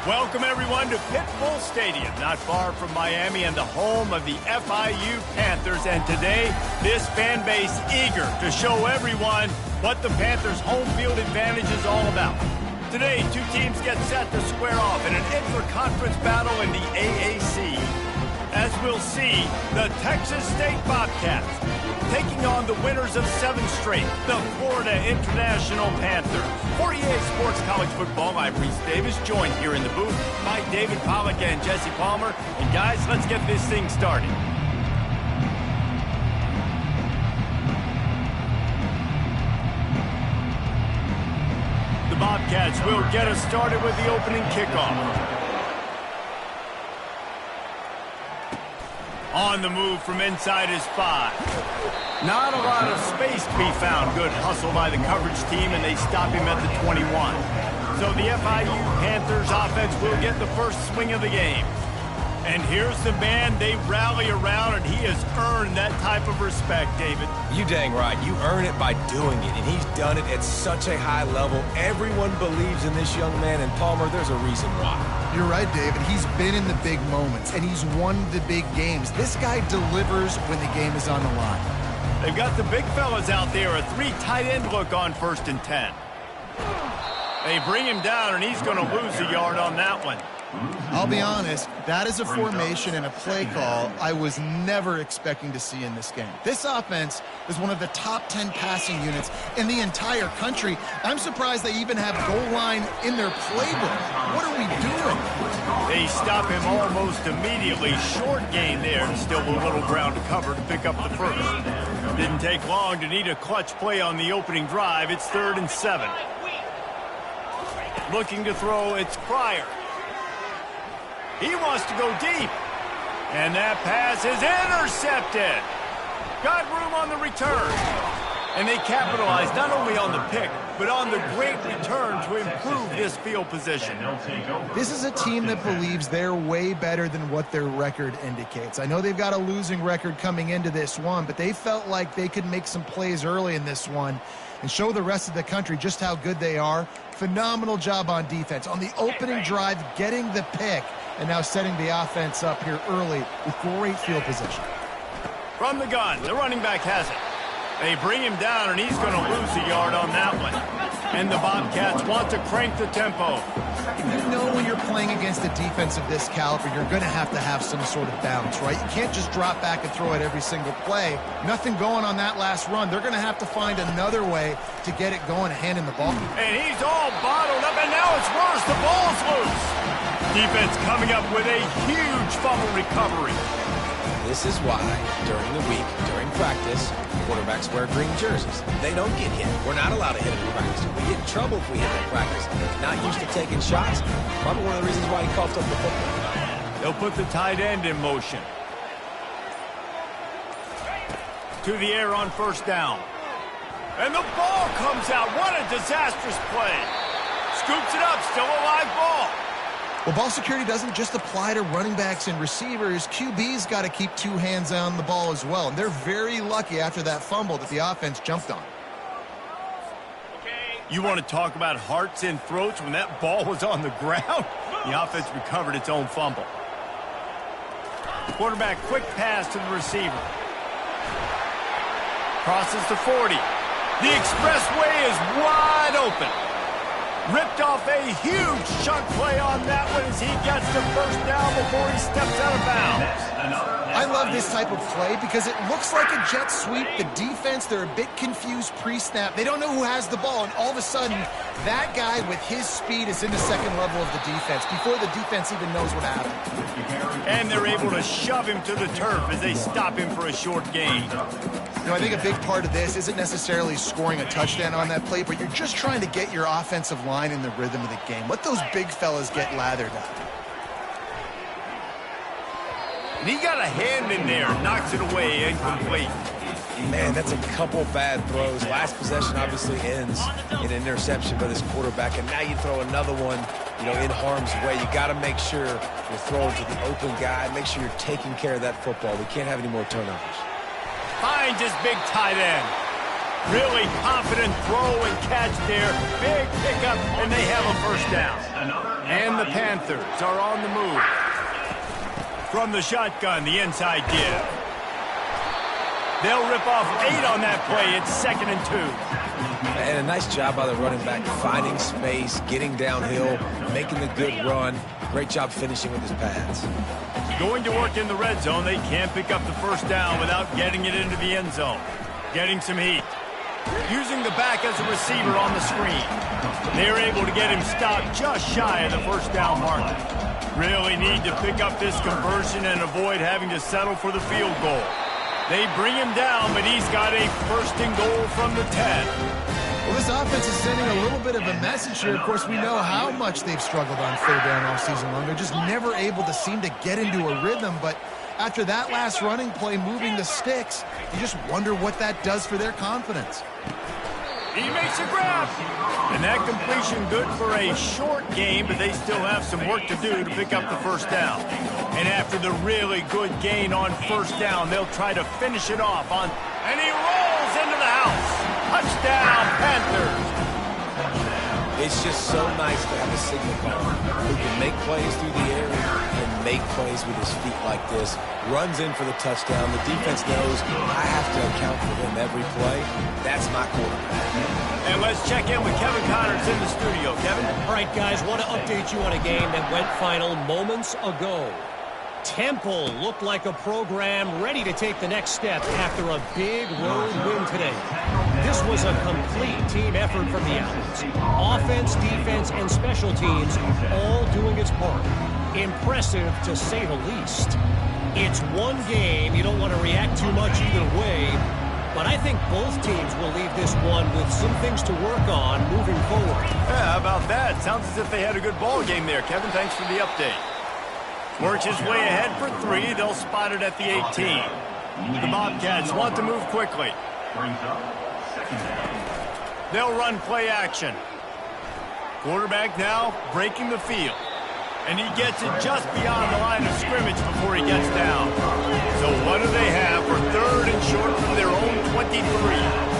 Welcome, everyone, to Pitbull Stadium, not far from Miami and the home of the FIU Panthers. And today, this fan base eager to show everyone what the Panthers' home field advantage is all about. Today, two teams get set to square off in an inter-conference battle in the AAC. As we'll see, the Texas State Bobcats taking on the winners of 7 straight, the Florida International Panthers. For EA Sports College Football, I'm Reese Davis, joined here in the booth by David Pollack and Jesse Palmer. And guys, let's get this thing started. The Bobcats will get us started with the opening kickoff. On the move from inside his 5. Not a lot of space to be found. Good hustle by the coverage team, and they stop him at the 21. So the FIU Panthers offense will get the first swing of the game. And here's the man they rally around, and he has earned that type of respect, David. You dang right. You earn it by doing it, and he's done it at such a high level. Everyone believes in this young man, and Palmer, there's a reason why. You're right, David. He's been in the big moments, and he's won the big games. This guy delivers when the game is on the line. They've got the big fellas out there, a 3 tight end look on 1st and 10. They bring him down, and he's going to lose a yard on that one. I'll be honest, that is a formation and a play call I was never expecting to see in this game. This offense is one of the top 10 passing units in the entire country. I'm surprised they even have goal line in their playbook. What are we doing? They stop him almost immediately. Short gain there, and still a little ground to cover to pick up the first. Didn't take long to need a clutch play on the opening drive. It's 3rd and 7. Looking to throw, it's Pryor. He wants to go deep. And that pass is intercepted. Got room on the return. And they capitalize not only on the pick, but on the great return to improve this field position. This is a team that believes they're way better than what their record indicates. I know they've got a losing record coming into this one, but they felt like they could make some plays early in this one and show the rest of the country just how good they are. Phenomenal job on defense. On the opening drive, getting the pick, and now setting the offense up here early with great field position. From the gun, the running back has it. They bring him down, and he's going to lose a yard on that one. And the Bobcats want to crank the tempo. You know when you're playing against a defense of this caliber, you're going to have some sort of balance, right? You can't just drop back and throw it every single play. Nothing going on that last run. They're going to have to find another way to get it going and hand in the ball. And he's all bottled up, and now it's worse. The ball's loose. Defense coming up with a huge fumble recovery. This is why, during the week, during practice, quarterbacks wear green jerseys. They don't get hit. We're not allowed to hit in practice. We get in trouble if we hit in practice. Not used to taking shots. Probably one of the reasons why he coughed up the football. They'll put the tight end in motion. To the air on 1st down. And the ball comes out. What a disastrous play. Scoops it up. Still a live ball. Well, ball security doesn't just apply to running backs and receivers. QB's got to keep 2 hands on the ball as well. And they're very lucky after that fumble that the offense jumped on. You want to talk about hearts and throats when that ball was on the ground? The offense recovered its own fumble. Quarterback quick pass to the receiver. Crosses the 40. The expressway is wide open. Ripped off a huge chunk play on that one as he gets the 1st down before he steps out of bounds. I love this type of play because it looks like a jet sweep. The defense, they're a bit confused pre-snap. They don't know who has the ball, and all of a sudden, that guy with his speed is in the second level of the defense before the defense even knows what happened. And they're able to shove him to the turf as they stop him for a short gain. You know, I think a big part of this isn't necessarily scoring a touchdown on that play, but you're just trying to get your offensive line in the rhythm of the game. Let those big fellas get lathered up. And he got a hand in there, knocks it away, incomplete. Man, that's a couple bad throws. Last possession obviously ends in an interception by this quarterback, and now you throw another one, in harm's way. You got to make sure you're throwing to the open guy. Make sure you're taking care of that football. We can't have any more turnovers. Finds his big tight end. Really confident throw and catch there. Big pickup, and they have a first down. And the Panthers are on the move. From the shotgun, the inside give. They'll rip off 8 on that play. It's 2nd and 2. And a nice job by the running back, finding space, getting downhill, making the good run. Great job finishing with his pads. Going to work in the red zone. They can't pick up the first down without getting it into the end zone. Getting some heat. Using the back as a receiver on the screen. They're able to get him stopped just shy of the first down mark. Really need to pick up this conversion and avoid having to settle for the field goal. They bring him down, but he's got a 1st and goal from the 10. Well, this offense is sending a little bit of a message here. Of course, we know how much they've struggled on 3rd down all season long. They're just never able to seem to get into a rhythm, but after that last running play, moving the sticks, you just wonder what that does for their confidence. He makes a grab. And that completion good for a short game, but they still have some work to do to pick up the first down. And after the really good gain on first down, they'll try to finish it off on... And he rolls into the house. Touchdown, Panthers. It's just so nice to have a signal caller who can make plays through the air and make plays with his feet like this. Runs in for the touchdown. The defense knows I have to account for him every play. That's my quarterback. And let's check in with Kevin Connors in the studio. Kevin? All right, guys, want to update you on a game that went final moments ago. Temple looked like a program ready to take the next step after a big road win today. This was a complete team effort from the outlets. Offense, defense, and special teams all doing its part. Impressive, to say the least. It's one game. You don't want to react too much either way. But I think both teams will leave this one with some things to work on moving forward. Yeah, how about that? Sounds as if they had a good ball game there. Kevin, thanks for the update. Works his way ahead for 3. They'll spot it at the 18. The Bobcats want to move quickly. They'll run play action. Quarterback now breaking the field. And he gets it just beyond the line of scrimmage before he gets down. So what do they have for 3rd and short from their own 23?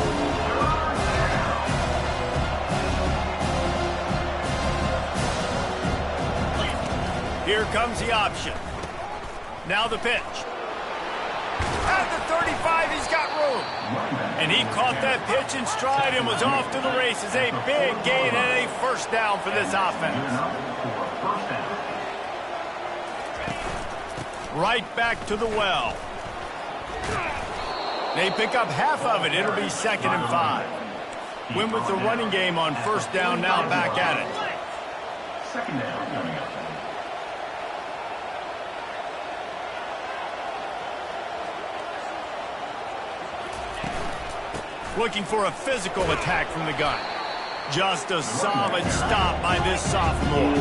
Here comes the option. Now the pitch. At the 35, he's got room. And he caught that pitch in stride and was off to the races. A big gain and a first down for this offense. Right back to the well. They pick up half of it. It'll be 2nd and 5. Win with the running game on first down, now back at it. 2nd down coming up. Looking for a physical attack from the gun. Just a solid stop by this sophomore.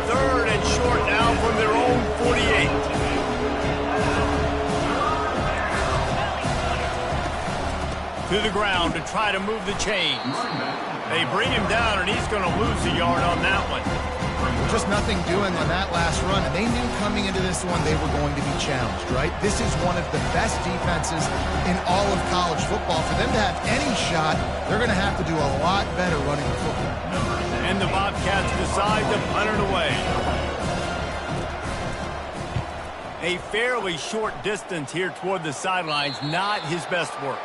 3rd and short now from their own 48. To the ground to try to move the chains. They bring him down, and he's going to lose a yard on that one. Just nothing doing on that last run, and they knew coming into this one they were going to be challenged, right? This is one of the best defenses in all of college football. For them to have any shot, they're going to have to do a lot better running the football. And the Bobcats decide to punt it away. A fairly short distance here toward the sidelines, not his best work.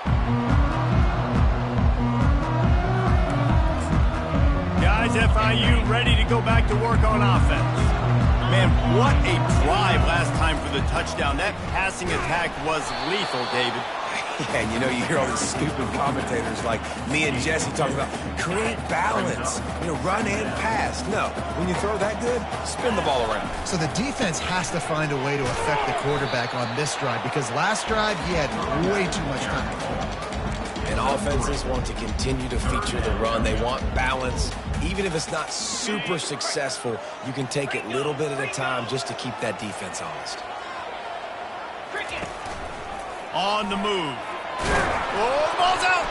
Guys, FIU ready to go back to work on offense. Man, what a drive last time for the touchdown. That passing attack was lethal, David. Yeah, and you know, you hear all these stupid commentators like me and Jesse talking about create balance, run and pass. No, when you throw that good, spin the ball around. So the defense has to find a way to affect the quarterback on this drive, because last drive he had way too much time to throw. And offenses want to continue to feature the run. They want balance. Even if it's not super successful, you can take it little bit at a time just to keep that defense honest. On the move. Oh, the ball's out.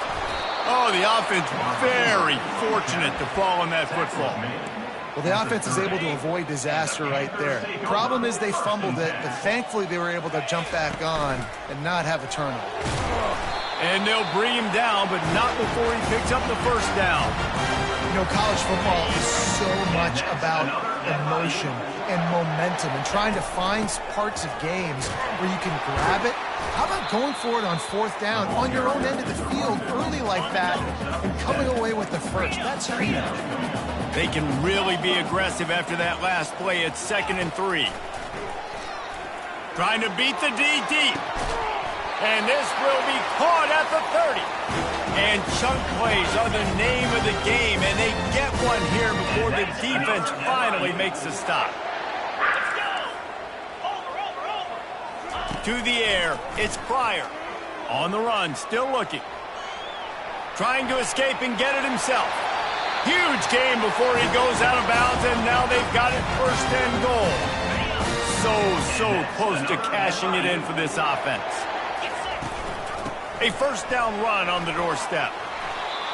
Oh, the offense very fortunate to fall on that football. Well, the offense is able to avoid disaster right there. Problem is they fumbled it, but thankfully they were able to jump back on and not have a turnover. And they'll bring him down, but not before he picks up the first down. You know, college football is so much about emotion and momentum and trying to find parts of games where you can grab it. How about going for it on fourth down on your own end of the field early like that and coming away with the first? That's huge. They can really be aggressive after that last play. It's 2nd and 3. Trying to beat the D deep. And this will be caught at the 30. And chunk plays are the name of the game, and they get one here before the defense finally makes the stop. To the air, it's Pryor. On the run, still looking. Trying to escape and get it himself. Huge game before he goes out of bounds, and now they've got it 1st and goal. So close to cashing it in for this offense. A 1st down run on the doorstep.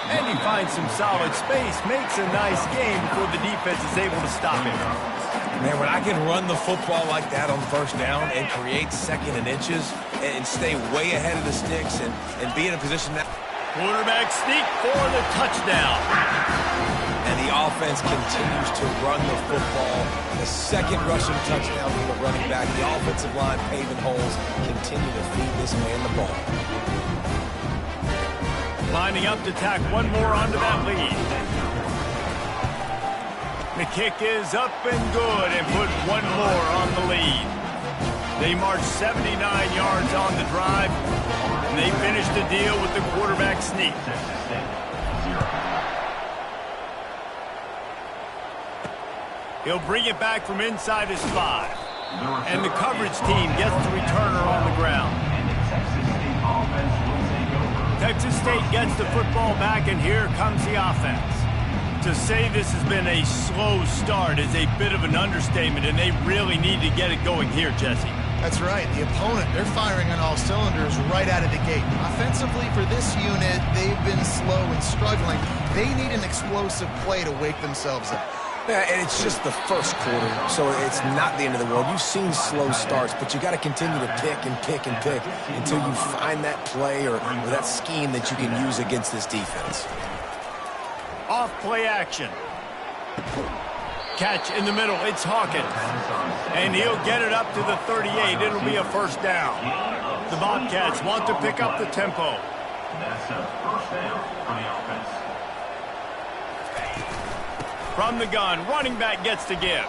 And he finds some solid space, makes a nice game before the defense is able to stop him. Man, when I can run the football like that on 1st down and create 2nd and inches and stay way ahead of the sticks and be in a position that... Quarterback sneak for the touchdown. And the offense continues to run the football. The 2nd rushing touchdown from the running back. The offensive line paving holes. Continue to feed this man the ball. Lining up to tack one more onto that lead. The kick is up and good and put one more on the lead. They march 79 yards on the drive, and they finish the deal with the quarterback sneak. He'll bring it back from inside his 5. And the coverage team gets the returner on the ground. Texas State gets the football back, and here comes the offense. To say this has been a slow start is a bit of an understatement, and they really need to get it going here, Jesse. That's right. The opponent, they're firing on all cylinders right out of the gate. Offensively for this unit, they've been slow and struggling. They need an explosive play to wake themselves up. Yeah, and it's just the first quarter, so it's not the end of the world. You've seen slow starts, but you got to continue to pick and pick and pick until you find that play or that scheme that you can use against this defense. Off play action. Catch in the middle. It's Hawkins. And he'll get it up to the 38. It'll be a 1st down. The Bobcats want to pick up the tempo. That's a 1st down for the offense. From the gun, running back gets to give.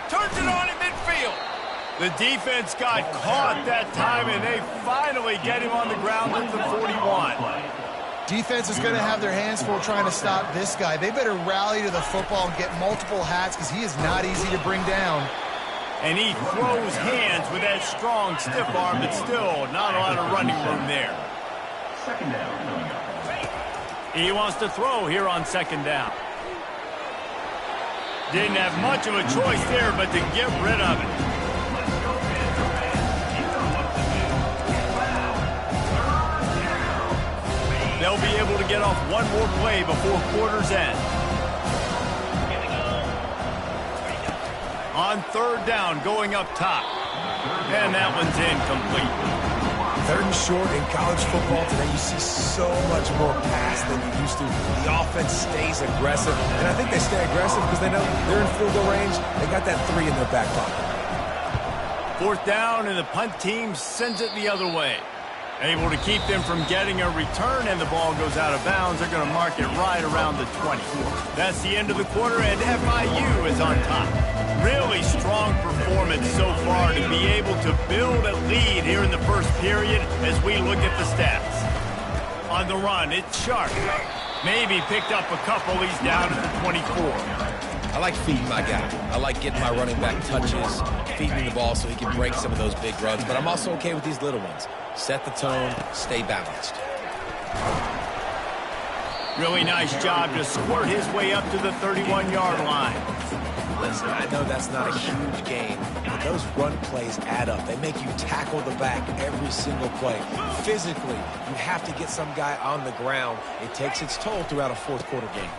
Turns it on at midfield. The defense got caught that time, and they finally get him on the ground at the 41. Defense is going to have their hands full trying to stop this guy. They better rally to the football and get multiple hats because he is not easy to bring down. And he throws hands with that strong, stiff arm, but still not a lot of running room there. 2nd down coming up. He wants to throw here on 2nd down. Didn't have much of a choice there, but to get rid of it. They'll be able to get off one more play before quarter's end. On 3rd down, going up top. And that one's incomplete. 3rd and short in college football today, you see so much more pass than you used to. The offense stays aggressive, and I think they stay aggressive because they know they're in field goal range. They got that 3 in their back pocket. 4th down, and the punt team sends it the other way. Able to keep them from getting a return, and the ball goes out of bounds. They're going to mark it right around the 20. That's the end of the quarter, and FIU is on top. Really strong performance so far to be able to build a lead here in the first period as we look at the stats. On the run, it's Sharp. Maybe picked up a couple. He's down at the 24. I like feeding my guy. I like getting my running back touches, feeding the ball so he can break some of those big runs. But I'm also okay with these little ones. Set the tone, stay balanced. Really nice job to squirt his way up to the 31-yard line. Listen, I know that's not a huge gain, but those run plays add up. They make you tackle the back every single play. Physically, you have to get some guy on the ground. It takes its toll throughout a 4th quarter game.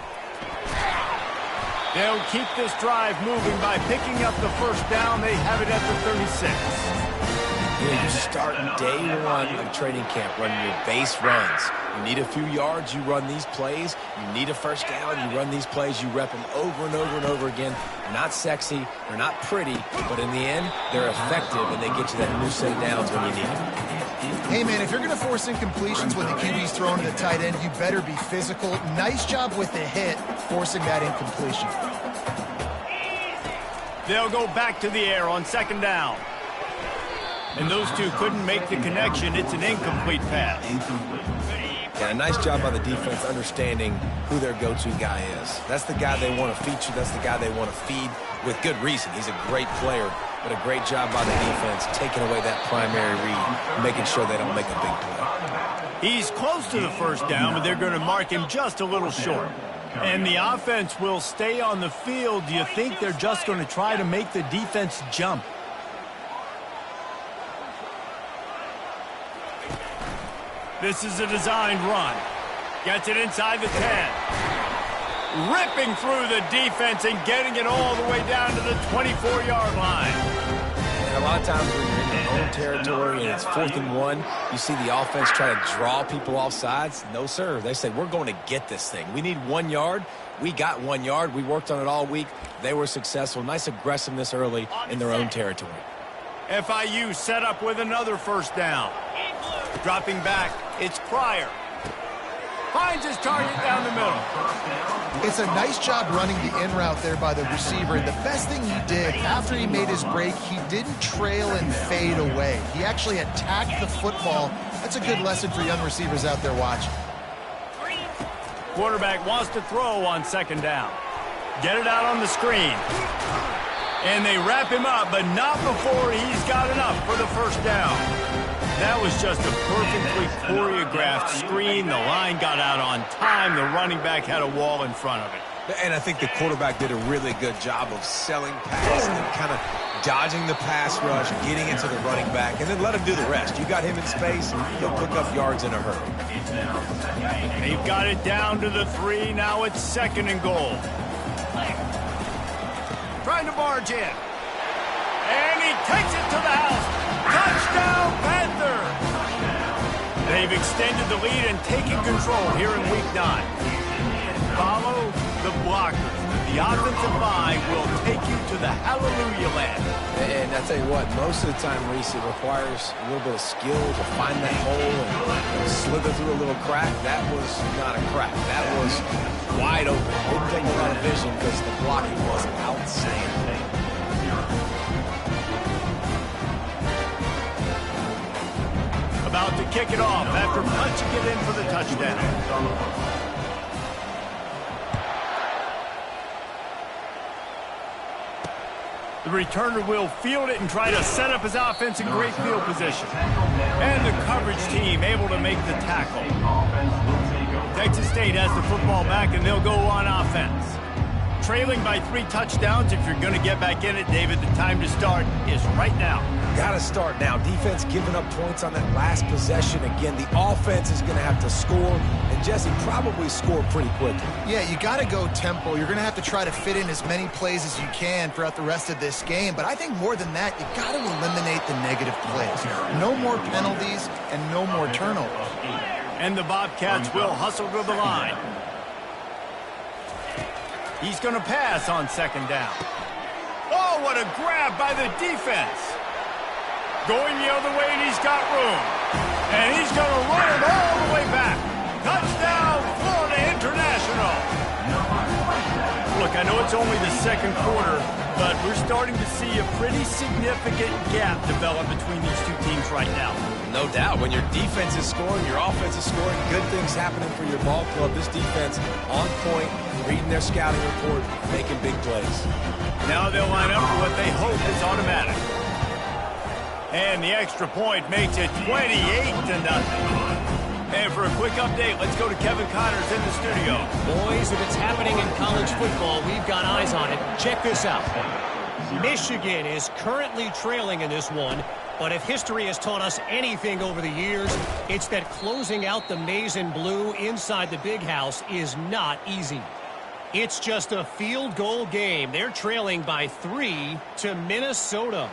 They'll keep this drive moving by picking up the first down. They have it at the 36. Yeah, you start day one of training camp running your base runs. You need a few yards, you run these plays. You need a first down, you run these plays. You rep them over and over and over again. They're not sexy, they're not pretty, but in the end, they're effective, and they get you that new set of downs when you need them. Hey, man, if you're going to force incompletions when the QB's throwing to the tight end, you better be physical. Nice job with the hit, forcing that incompletion. They'll go back to the air on second down. And those two couldn't make the connection. It's an incomplete pass. Yeah, a nice job by the defense understanding who their go-to guy is. That's the guy they want to feature. That's the guy they want to feed with good reason. He's a great player, but a great job by the defense taking away that primary read, making sure they don't make a big play. He's close to the first down, but they're going to mark him just a little short. And the offense will stay on the field. Do you think they're just going to try to make the defense jump? This is a designed run. Gets it inside the 10. Ripping through the defense and getting it all the way down to the 24-yard line. And a lot of times when you're in your own territory and it's 4th and 1, you see the offense try to draw people off sides. No, sir. They say, we're going to get this thing. We need 1 yard. We got 1 yard. We worked on it all week. They were successful. Nice aggressiveness early in their own territory. FIU set up with another first down. Dropping back, it's Pryor. Finds his target down the middle. It's a nice job running the in route there by the receiver. And the best thing he did after he made his break, he didn't trail and fade away. He actually attacked the football. That's a good lesson for young receivers out there watching. Quarterback wants to throw on second down. Get it out on the screen. And they wrap him up, but not before he's got enough for the first down. That was just a perfectly choreographed screen. The line got out on time. The running back had a wall in front of it. And I think the quarterback did a really good job of selling past and kind of dodging the pass rush, getting into the running back, and then let him do the rest. You got him in space, he'll pick up yards in a hurry. They've got it down to the 3. Now it's 2nd and goal. Trying to barge in. And he takes it to the house. Touchdown, Panther! They've extended the lead and taken control here in Week 9. Follow the blockers. The offensive line will take you to the hallelujah land. And I tell you what, most of the time, Reese, it requires a little bit of skill to find that hole and slither through a little crack. That was not a crack. That was wide open. Didn't take a lot of vision because the blocking was outstanding. About to kick it off after punching it in for the touchdown. The returner will field it and try to set up his offense in great field position. And the coverage team able to make the tackle. Texas State has the football back, and they'll go on offense. Trailing by 3 touchdowns. If you're going to get back in it, David, the time to start is right now. Got to start now. Defense giving up points on that last possession. Again, the offense is going to have to score, and Jesse probably score pretty quickly. Yeah, you got to go tempo. You're going to have to try to fit in as many plays as you can throughout the rest of this game. But I think more than that, you got to eliminate the negative plays. No more penalties and no more turnovers. And the Bobcats will hustle to the line. He's going to pass on second down. Oh, what a grab by the defense. Going the other way, and he's got room. And he's going to run it all the way back. Touchdown, Florida International. Look, I know it's only the second quarter, but we're starting to see a pretty significant gap develop between these two teams right now. No doubt. When your defense is scoring, your offense is scoring, good things happening for your ball club. This defense on point, reading their scouting report, making big plays. Now they'll line up for what they hope is automatic. And the extra point makes it 28-0. And for a quick update, let's go to Kevin Connors in the studio. Boys, if it's happening in college football, we've got eyes on it. Check this out. Michigan is currently trailing in this one, but if history has taught us anything over the years, it's that closing out the maize and blue inside the big house is not easy. It's just a field goal game. They're trailing by 3 to Minnesota.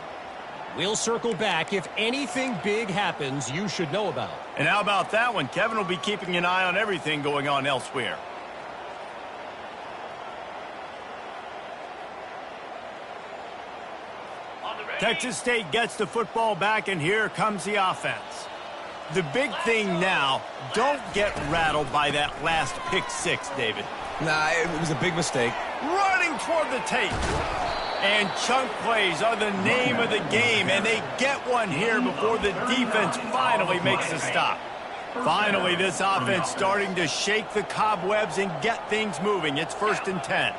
We'll circle back. If anything big happens, you should know about. And how about that one? Kevin will be keeping an eye on everything going on elsewhere. Texas State gets the football back, and here comes the offense. The big thing now, don't get rattled by that last pick six, David. Nah, it was a big mistake. Running toward the tape. And chunk plays are the name of the game, and they get one here before the defense finally makes a stop. Finally, this offense starting to shake the cobwebs and get things moving. It's 1st and 10.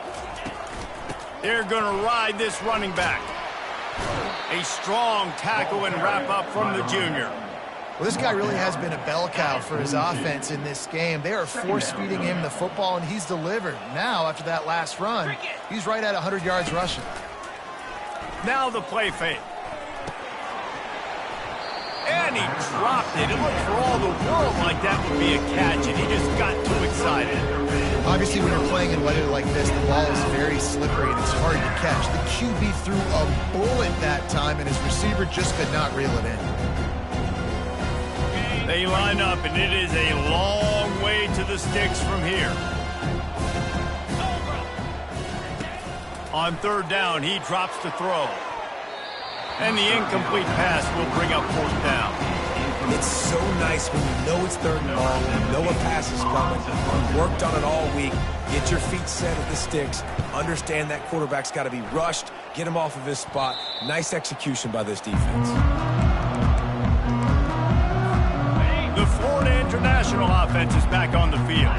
They're going to ride this running back. A strong tackle and wrap up from the junior. Well, this guy really has been a bell cow for his offense in this game. They are force-feeding him the football, and he's delivered. Now, after that last run, he's right at 100 yards rushing. Now the play fake. And he dropped it. It looked for all the world like that would be a catch, and he just got too excited. Obviously, when you're playing in weather like this, the ball is very slippery, and it's hard to catch. The QB threw a bullet that time, and his receiver just could not reel it in. They line up, and it is a long way to the sticks from here. On 3rd down, he drops to throw. And the incomplete pass will bring up 4th down. It's so nice when you know it's 3rd and long, you know a pass is coming. You worked on it all week. Get your feet set at the sticks. Understand that quarterback's got to be rushed. Get him off of his spot. Nice execution by this defense. The Florida International offense is back on the field.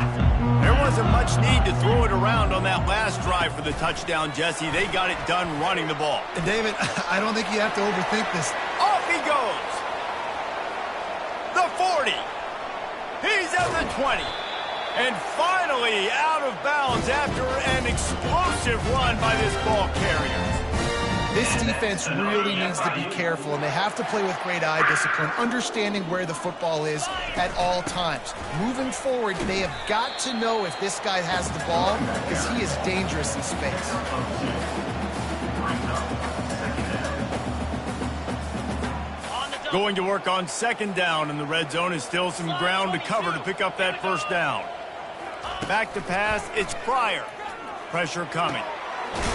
There wasn't much need to throw it around on that last drive for the touchdown, Jesse. They got it done running the ball. And David, I don't think you have to overthink this. Off he goes. The 40. He's at the 20. And finally out of bounds after an explosive run by this ball carrier. This defense really needs to be careful, and they have to play with great eye discipline, understanding where the football is at all times. Moving forward, they have got to know if this guy has the ball, because he is dangerous in space. Going to work on 2nd down, and the red zone is still some ground to cover to pick up that 1st down. Back to pass, it's Pryor. Pressure coming.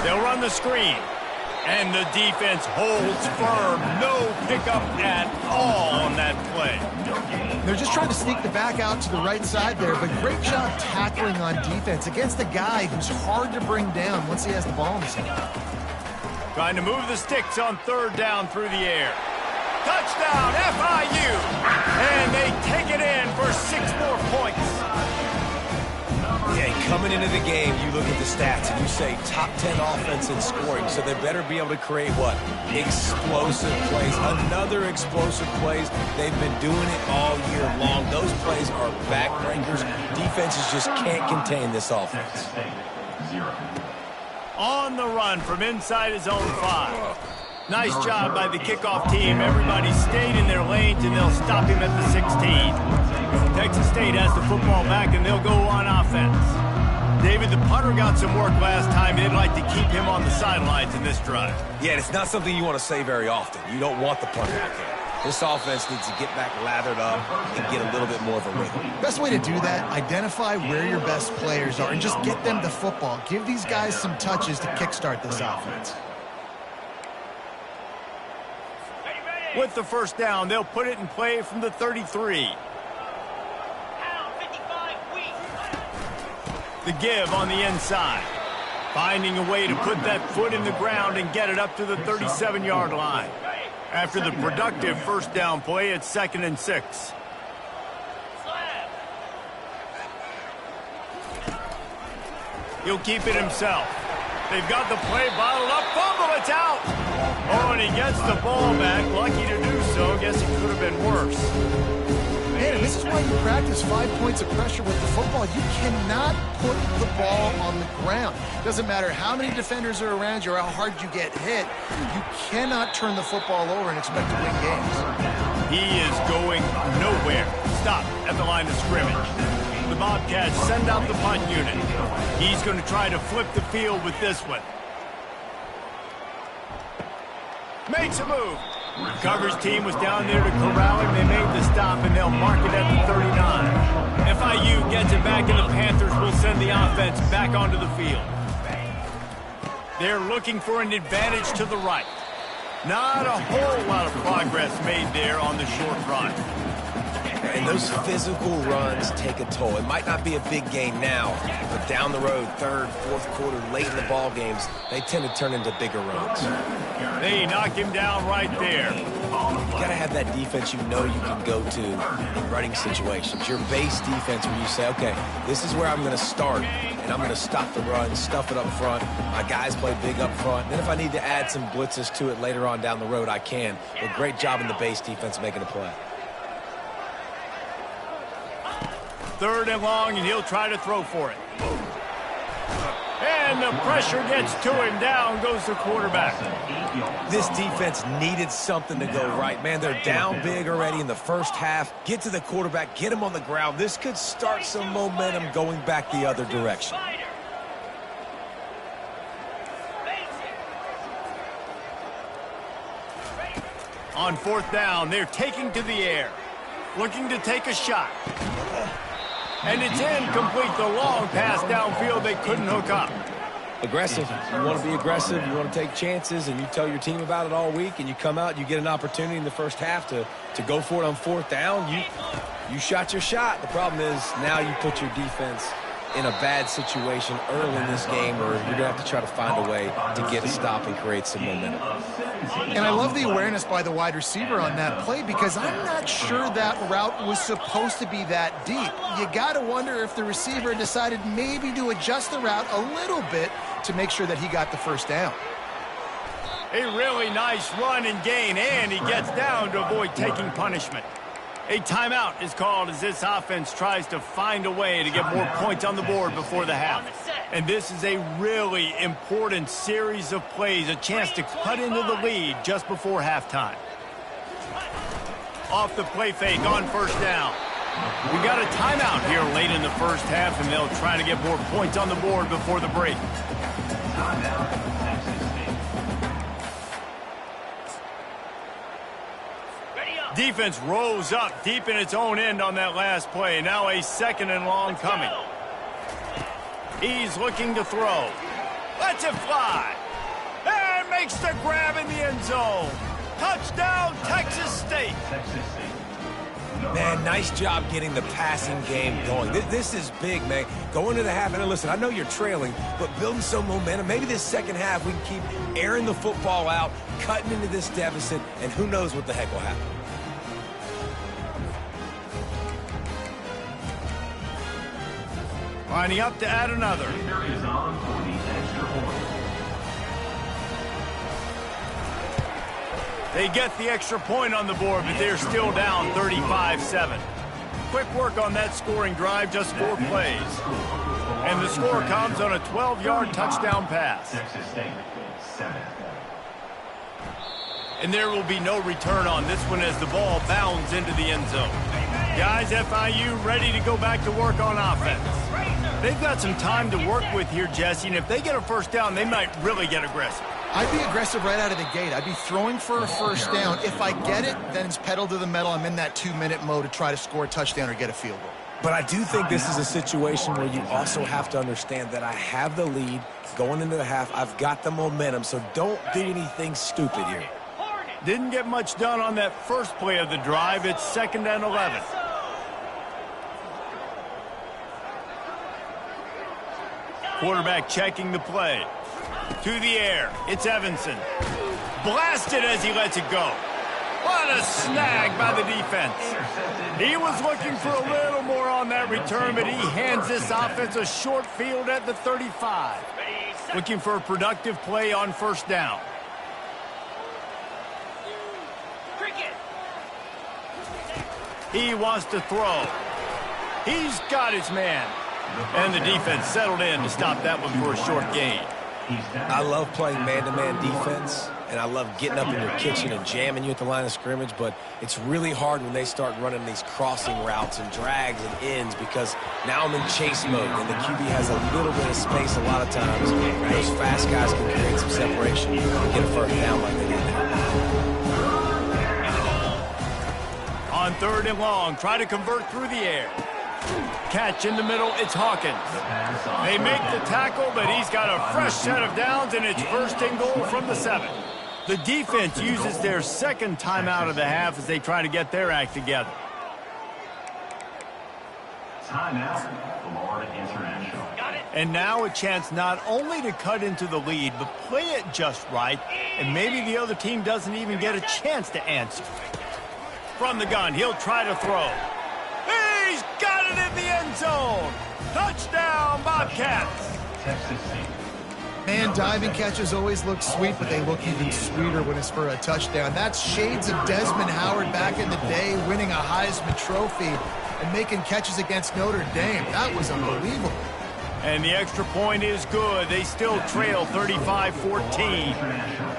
They'll run the screen. And the defense holds firm. No pickup at all on that play. They're just trying to sneak the back out to the right side there, but great job tackling on defense against a guy who's hard to bring down once he has the ball in his hand. Trying to move the sticks on 3rd down through the air. Touchdown, FIU! And they take it in for 6 more points. Yeah, coming into the game, you look at the stats and you say top 10 offense in scoring, so they better be able to create what? Explosive plays. Another explosive plays. They've been doing it all year long. Those plays are backbreakers. Defenses just can't contain this offense. On the run from inside his own 5. Nice job by the kickoff team. Everybody stayed in their lanes, and they'll stop him at the 16. Texas State has the football back, and they'll go on offense. David, the punter got some work last time. They'd like to keep him on the sidelines in this drive. Yeah, it's not something you want to say very often. You don't want the punter out there. This offense needs to get back lathered up and get a little bit more of a rhythm. Best way to do that, identify where your best players are and just get them the football. Give these guys some touches to kickstart this offense. With the 1st down, they'll put it in play from the 33. The give on the inside. Finding a way to put that foot in the ground and get it up to the 37-yard line. After the productive 1st down play, it's 2nd and 6. He'll keep it himself. They've got the play bottled up. Fumble, it's out. Oh, and he gets the ball back. Lucky to do so. Guess it could have been worse. Man, and this is why you practice 5 points of pressure with the football. You cannot put the ball on the ground. Doesn't matter how many defenders are around you or how hard you get hit. You cannot turn the football over and expect to win games. He is going nowhere. Stop at the line of scrimmage. the Bobcats send out the punt unit. He's going to try to flip the field with this one. Makes a move. Coverage team was down there to corral him. They made the stop, and they'll mark it at the 39. FIU gets it back, and the Panthers will send the offense back onto the field. They're looking for an advantage to the right. Not a whole lot of progress made there on the short run. And those physical runs take a toll. It might not be a big gain now, but down the road, third, fourth quarter, late in the ball games, they tend to turn into bigger runs. They knock him down right there. You got to have that defense you know you can go to in running situations. Your base defense where you say, okay, this is where I'm going to start, and I'm going to stop the run, stuff it up front. My guys play big up front. Then if I need to add some blitzes to it later on down the road, I can. But great job in the base defense making a play. Third and long, and he'll try to throw for it. And the pressure gets to him. Down goes the quarterback. This defense needed something to go right. Man, they're down big already in the first half. Get to the quarterback, get him on the ground. This could start some momentum going back the other direction. On fourth down, they're taking to the air. Looking to take a shot. And it's incomplete. The long pass downfield, they couldn't hook up. Aggressive. You want to be aggressive. You want to take chances, and you tell your team about it all week, and you come out, you get an opportunity in the first half to go for it on fourth down. You shot your shot. The problem is now you put your defense in a bad situation early in this game where you're going to have to try to find a way to get a stop and create some momentum. And I love the awareness by the wide receiver on that play because I'm not sure that route was supposed to be that deep. You got to wonder if the receiver decided maybe to adjust the route a little bit to make sure that he got the first down. A really nice run and gain, and he gets down to avoid taking punishment. A timeout is called as this offense tries to find a way to get more points on the board before the half. And this is a really important series of plays, a chance to cut into the lead just before halftime. Off the play fake on first down. We got a timeout here late in the first half, and they'll try to get more points on the board before the break. Defense rose up deep in its own end on that last play. Now a second and long coming. He's looking to throw. Lets it fly. And makes the grab in the end zone. Touchdown, Texas State. Man, nice job getting the passing game going. This is big, man. Going to the half, and listen, I know you're trailing, but building some momentum. Maybe this second half we can keep airing the football out, cutting into this deficit, and who knows what the heck will happen. Lining up to add another. They get the extra point on the board, but they're still down 35-7. Quick work on that scoring drive, just 4 plays. And the score comes on a 12-yard touchdown pass. And there will be no return on this one as the ball bounds into the end zone. Guys, FIU ready to go back to work on offense. They've got some time to work with here, Jesse, and if they get a first down, they might really get aggressive. I'd be aggressive right out of the gate. I'd be throwing for a first down. If I get it, then it's pedal to the metal. I'm in that 2-minute mode to try to score a touchdown or get a field goal. But I do think this is a situation where you also have to understand that I have the lead going into the half. I've got the momentum, so don't do anything stupid here. Didn't get much done on that first play of the drive. It's 2nd and 11. Quarterback checking the play. To the air. It's Evanson. Blasted as he lets it go. What a snag by the defense. He was looking for a little more on that return, but he hands this offense a short field at the 35. Looking for a productive play on first down. He wants to throw. He's got his man. And the defense settled in to stop that one for a short gain. I love playing man-to-man defense, and I love getting up in your kitchen and jamming you at the line of scrimmage, but it's really hard when they start running these crossing routes and drags and ends because now I'm in chase mode, and the QB has a little bit of space a lot of times. Those fast guys can create some separation and get a first down like they did there. On 3rd and long, try to convert through the air. Catch in the middle, it's Hawkins. They make the tackle, but he's got a fresh set of downs, and it's 1st and goal from the 7. The defense uses their 2nd timeout of the half as they try to get their act together. Timeout, Florida International. And now a chance not only to cut into the lead, but play it just right, and maybe the other team doesn't even get a chance to answer. From the gun, he'll try to throw. He's got it in the end zone. Touchdown, Bobcats. Texas State. Man, diving catches always look sweet, but they look even sweeter when it's for a touchdown. That's shades of Desmond Howard back in the day, winning a Heisman Trophy and making catches against Notre Dame. That was unbelievable. And the extra point is good. They still trail 35-14.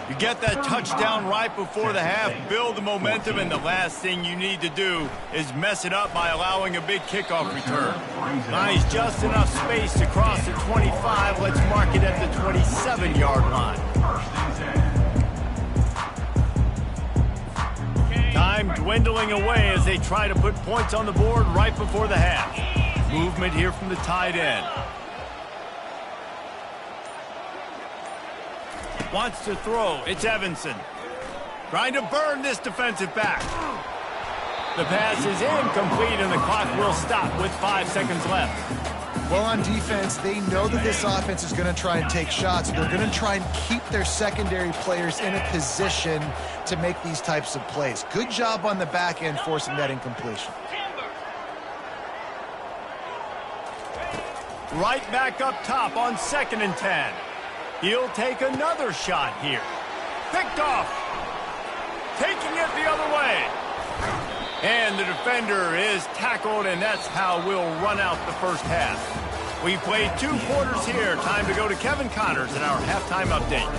You get that touchdown right before the half, build the momentum, and the last thing you need to do is mess it up by allowing a big kickoff return. Nice, just enough space to cross the 25. Let's mark it at the 27-yard line. Time dwindling away as they try to put points on the board right before the half. Movement here from the tight end. Wants to throw. It's Evanson. Trying to burn this defensive back. The pass is incomplete, and the clock will stop with 5 seconds left. Well, on defense, they know that this offense is going to try and take shots. They're going to try and keep their secondary players in a position to make these types of plays. Good job on the back end forcing that incompletion. Right back up top on 2nd and 10. He'll take another shot here. Picked off. Taking it the other way. And the defender is tackled, and that's how we'll run out the first half. We played 2 quarters here. Time to go to Kevin Connors in our halftime update.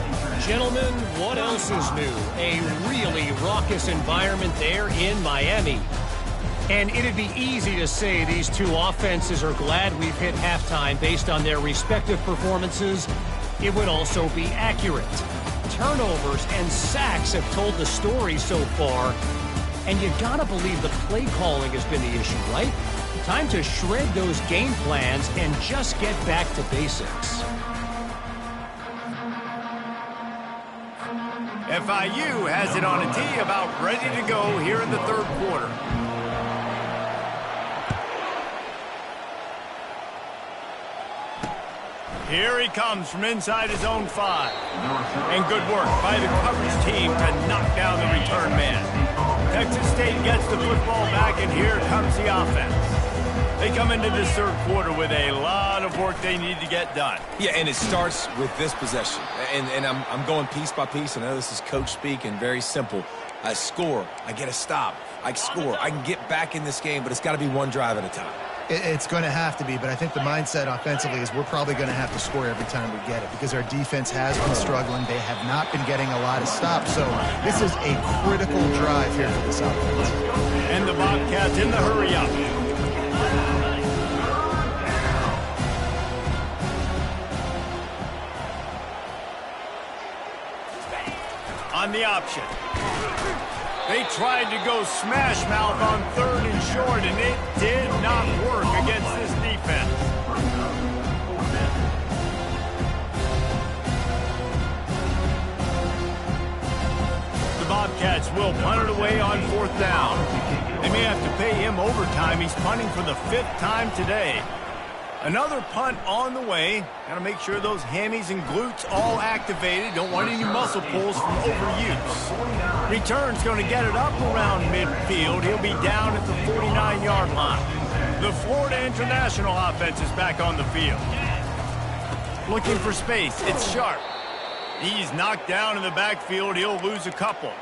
Gentlemen, what else is new? A really raucous environment there in Miami. And it'd be easy to say these 2 offenses are glad we've hit halftime based on their respective performances. It would also be accurate. Turnovers and sacks have told the story so far. And you gotta believe the play calling has been the issue, right? Time to shred those game plans and just get back to basics. FIU has it on a tee, about ready to go here in the 3rd quarter. Here he comes from inside his own 5. And good work by the coverage team to knock down the return man. Texas State gets the football back, and here comes the offense. They come into this 3rd quarter with a lot of work they need to get done. Yeah, and it starts with this possession. And I'm going piece by piece. I know this is coach speak and very simple. I score. I get a stop. I score. I can get back in this game, but it's got to be one drive at a time. It's going to have to be, but I think the mindset offensively is we're probably going to have to score every time we get it because our defense has been struggling. They have not been getting a lot of stops, so this is a critical drive here for this offense. And the Bobcats in the hurry-up. On the option. They tried to go smash mouth on 3rd and short, and it did not work against this defense. The Bobcats will punt it away on 4th down. They may have to pay him overtime. He's punting for the 5th time today. Another punt on the way. Got to make sure those hammies and glutes all activated. Don't want any muscle pulls from overuse. Return's going to get it up around midfield. He'll be down at the 49-yard line. The Florida International offense is back on the field. Looking for space. It's Sharp. He's knocked down in the backfield. He'll lose a couple.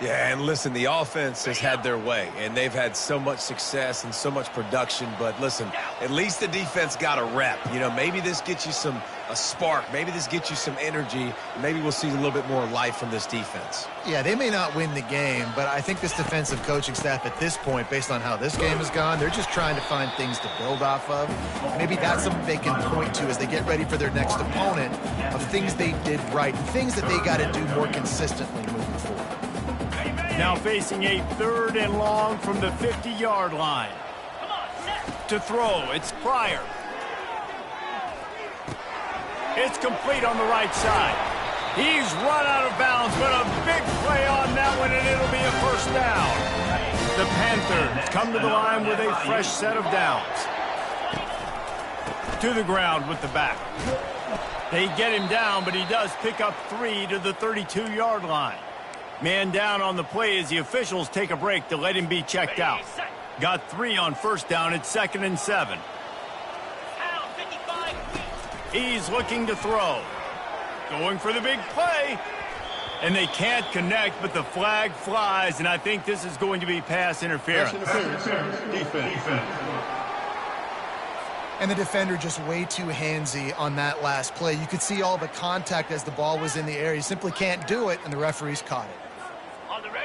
Yeah, and listen, the offense has had their way, and they've had so much success and so much production. But listen, at least the defense got a rep. You know, maybe this gets you a spark. Maybe this gets you some energy. Maybe we'll see a little bit more life from this defense. Yeah, they may not win the game, but I think this defensive coaching staff at this point, based on how this game has gone, they're just trying to find things to build off of. Maybe that's something they can point to as they get ready for their next opponent, of things they did right, things that they got to do more consistently moving forward. Now facing a 3rd and long from the 50-yard line. To throw, it's Pryor. It's complete on the right side. He's run out of bounds, but a big play on that one, and it'll be a first down. The Panthers come to the line with a fresh set of downs. To the ground with the back. They get him down, but he does pick up 3 to the 32-yard line. Man down on the play as the officials take a break to let him be checked out. Got 3 on first down. It's 2nd and 7. He's looking to throw. Going for the big play. And they can't connect, but the flag flies, and I think this is going to be pass interference. Defense. And the defender just way too handsy on that last play. You could see all the contact as the ball was in the air. He simply can't do it, and the referees caught it.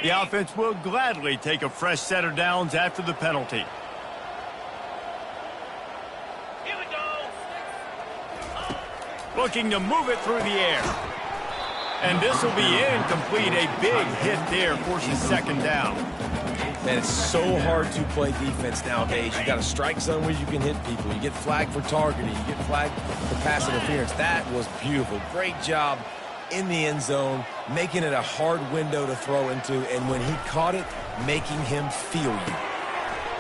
The offense will gladly take a fresh set of downs after the penalty. Here we go. Looking to move it through the air. And this will be incomplete. A big hit there forces 2nd down. Man, it's so hard to play defense nowadays. You got a strike zone where you can hit people. You get flagged for targeting. You get flagged for pass interference. That was beautiful. Great job in the end zone, making it a hard window to throw into, and when he caught it, making him feel you.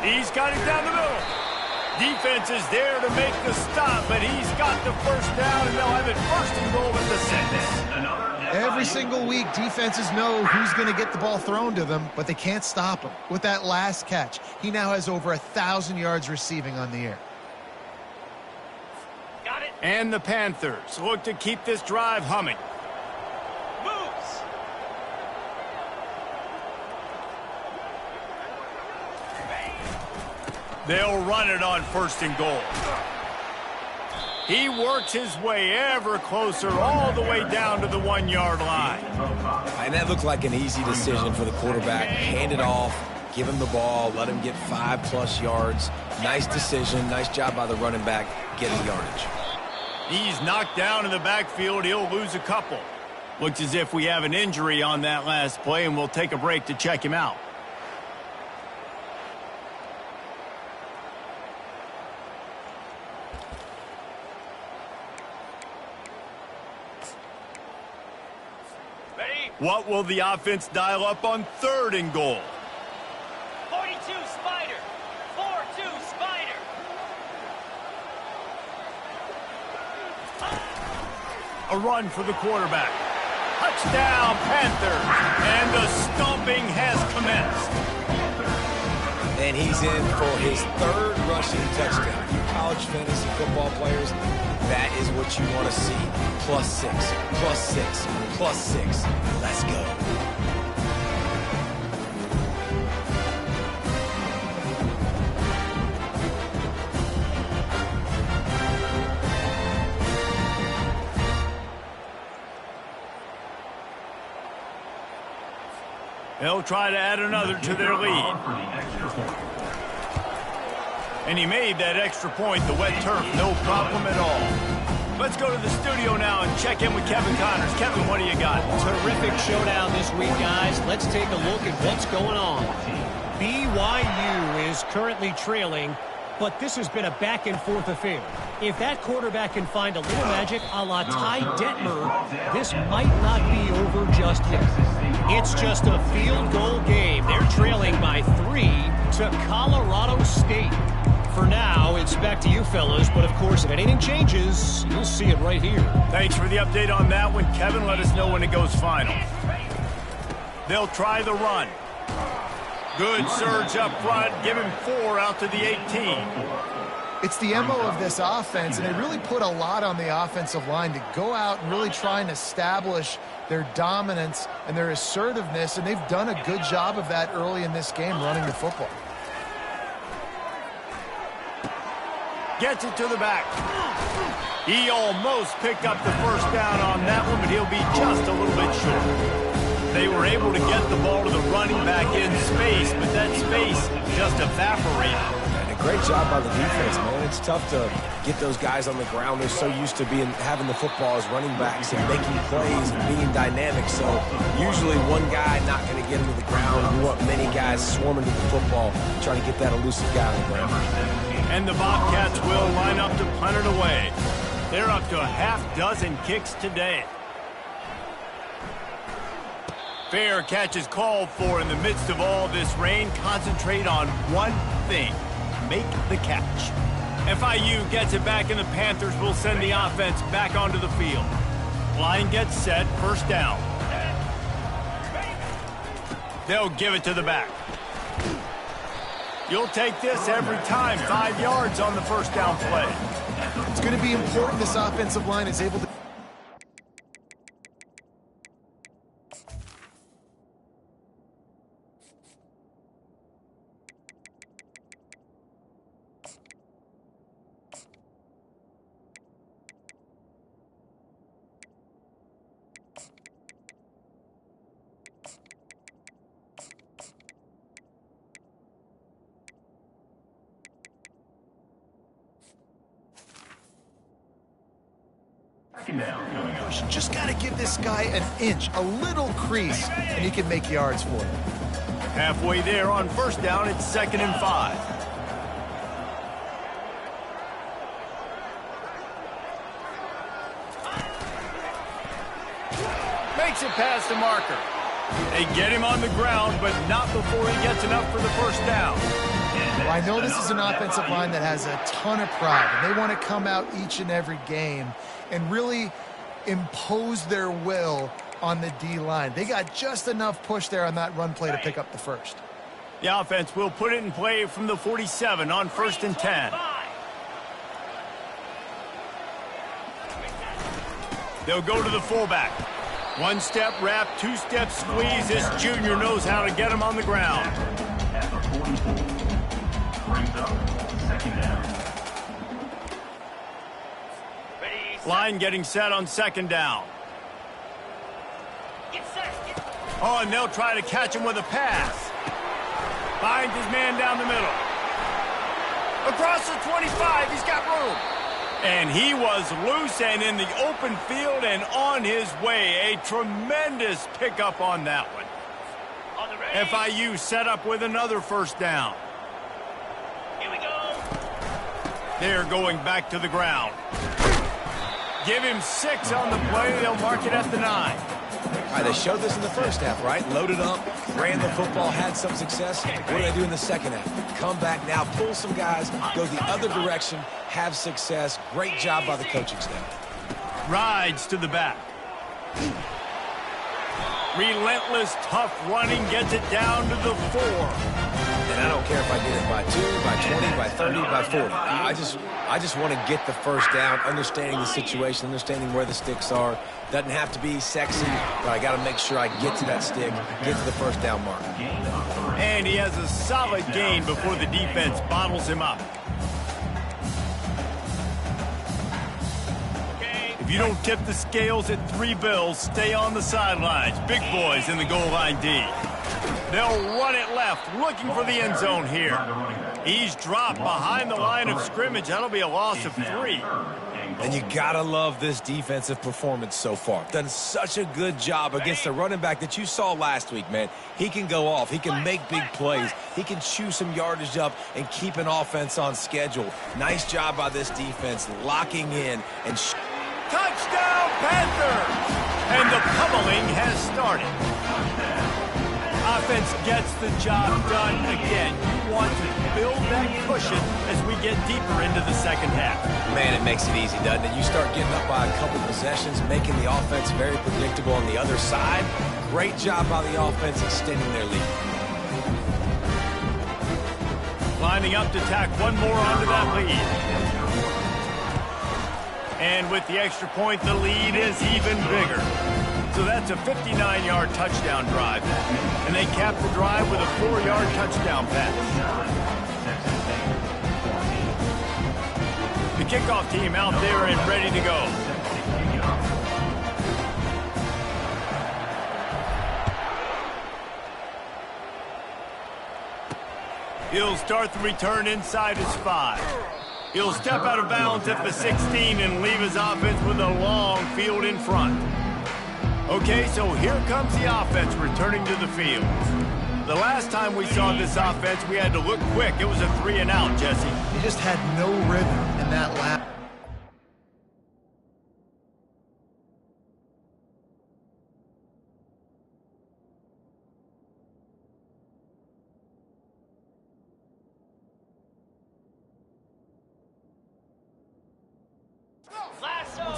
He's got it down the middle. Defense is there to make the stop, but he's got the first down, and they'll have it 1st and goal at the 6. Every single week, defenses know who's going to get the ball thrown to them, but they can't stop him. With that last catch, he now has over 1,000 yards receiving on the air. Got it. And the Panthers look to keep this drive humming. Moves. They'll run it on 1st and goal. He works his way ever closer all the way down to the 1-yard line. And that looked like an easy decision for the quarterback. Hand it off, give him the ball, let him get 5+ yards. Nice decision, nice job by the running back getting the yardage. He's knocked down in the backfield. He'll lose a couple. Looks as if we have an injury on that last play, and we'll take a break to check him out. What will the offense dial up on 3rd and goal? 42 Spider. 4-2 Spider. A run for the quarterback. Touchdown, Panthers. And the stomping has commenced. And he's in for his 3rd rushing touchdown. You college fantasy football players, that is what you want to see. +6, +6, +6. Let's go. They'll try to add another to their lead. And he made that extra point, the wet turf, no problem at all. Let's go to the studio now and check in with Kevin Connors. Kevin, what do you got? Terrific showdown this week, guys. Let's take a look at what's going on. BYU is currently trailing, but this has been a back-and-forth affair. If that quarterback can find a little magic a la Ty Detmer, this might not be over just yet. It's just a field goal game. They're trailing by 3 to Colorado State. For now, it's back to you fellas, but of course, if anything changes, you'll see it right here. Thanks for the update on that one, Kevin. Let us know when it goes final. They'll try the run. Good surge up front. Give him 4 out to the 18. It's the MO of this offense, and they really put a lot on the offensive line to go out and really try and establish their dominance and their assertiveness, and they've done a good job of that early in this game running the football. Gets it to the back. He almost picked up the first down on that one, but he'll be just a little bit short. They were able to get the ball to the running back in space, but that space just evaporated. And a great job by the defense, man. It's tough to get those guys on the ground. They're so used to having the football as running backs and making plays and being dynamic. So usually one guy not going to get him to the ground. You want many guys swarming to the football, trying to get that elusive guy on the ground. And the Bobcats will line up to punt it away. They're up to a half-dozen kicks today. Fair catch is called for in the midst of all this rain. Concentrate on one thing: make the catch. FIU gets it back, and the Panthers will send the offense back onto the field. Line gets set, first down. They'll give it to the back. You'll take this every time. 5 yards on the first down play. It's going to be important this offensive line is able to... Just got to give this guy an inch, a little crease, and he can make yards for it. Halfway there on first down, it's 2nd and 5. Makes it past the marker. They get him on the ground, but not before he gets enough for the first down. Well, I know this is an offensive line that has a ton of pride, and they want to come out each and every game and really impose their will on the D-line. They got just enough push there on that run play to pick up the first. The offense will put it in play from the 47 on 1st and 10. They'll go to the fullback. One-step wrap, two-step squeeze. This junior knows how to get him on the ground. Line getting set on 2nd down. Oh, and they'll try to catch him with a pass. Finds his man down the middle. Across the 25, he's got room. And he was loose and in the open field and on his way. A tremendous pickup on that one. FIU set up with another first down. Here we go. They're going back to the ground. Give him 6 on the play. They'll mark it at the 9. All right, they showed this in the first half, right? Loaded up, ran the football, had some success. What do they do in the second half? Come back now, pull some guys, go the other direction, have success. Great job by the coaching staff. Rides to the back. Relentless, tough running, gets it down to the 4. And I don't care if I get it by 2, by 20, by 30, by 40. I just want to get the first down, understanding the situation, understanding where the sticks are. Doesn't have to be sexy, but I got to make sure I get to that stick, get to the first down mark. And he has a solid gain before the defense bottles him up. If you don't tip the scales at 3 bills, stay on the sidelines. Big boys in the goal line D. They'll run it left, looking for the end zone here. He's dropped behind the line of scrimmage. That'll be a loss of 3. And you got to love this defensive performance so far. Done such a good job against the running back that you saw last week, man. He can go off. He can make big plays. He can chew some yardage up and keep an offense on schedule. Nice job by this defense locking in and... Touchdown, Panthers! And the pummeling has started. Offense gets the job done again. You want to build that cushion as we get deeper into the second half. Man, it makes it easy, doesn't it? You start getting up by a couple possessions, making the offense very predictable on the other side. Great job by the offense extending their lead. Line lining up to tack one more onto that lead. And with the extra point, the lead is even bigger. So that's a 59-yard touchdown drive. And they cap the drive with a 4-yard touchdown pass. The kickoff team out there and ready to go. He'll start the return inside his 5. He'll step out of bounds at the 16 and leave his offense with a long field in front. Okay, so here comes the offense returning to the field. The last time we saw this offense, we had to look quick. It was a 3-and-out, Jesse. He just had no rhythm in that last.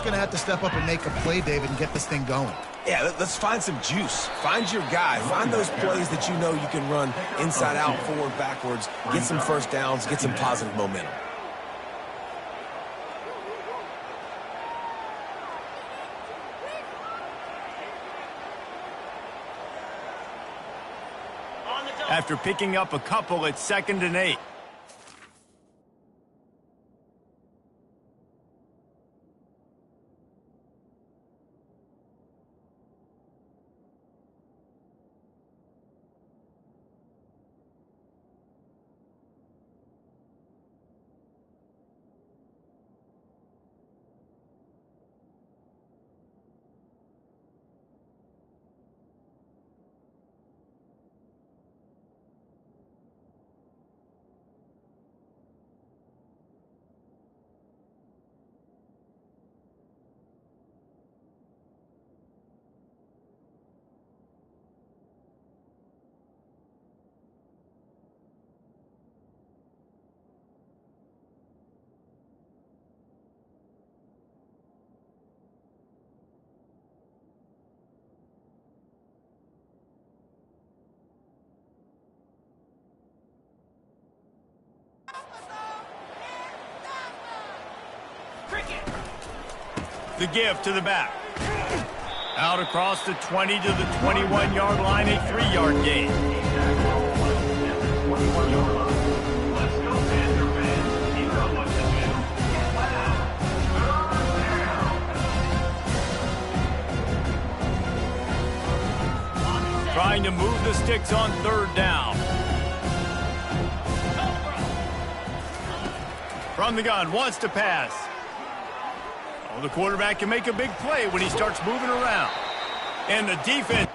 Going to have to step up and make a play, David, and get this thing going. Yeah, let's find some juice. Find your guy. Find those plays that you know you can run inside out, forward, backwards, get some first downs, get some positive momentum. After picking up a couple, it's 2nd and 8. The give to the back. Out across the 20 to the 21-yard line, a 3-yard gain. Trying to move the sticks on 3rd down. From the gun, wants to pass. Oh, the quarterback can make a big play when he starts moving around. And the defense.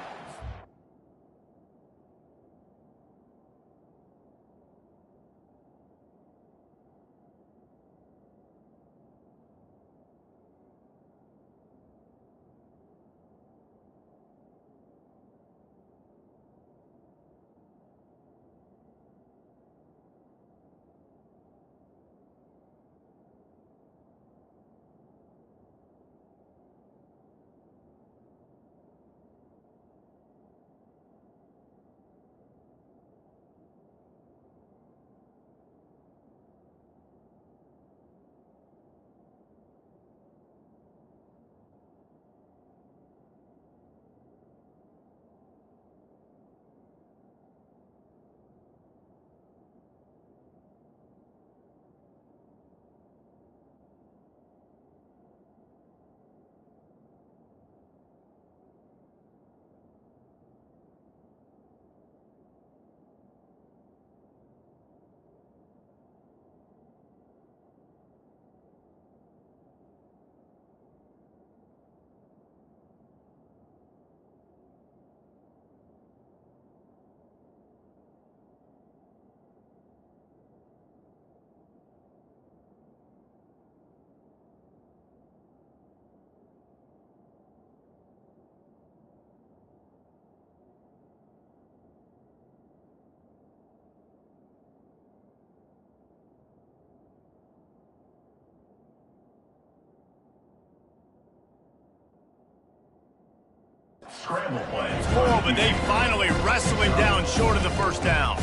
Scramble play. Oh, but they finally wrestle him down short of the 1st down.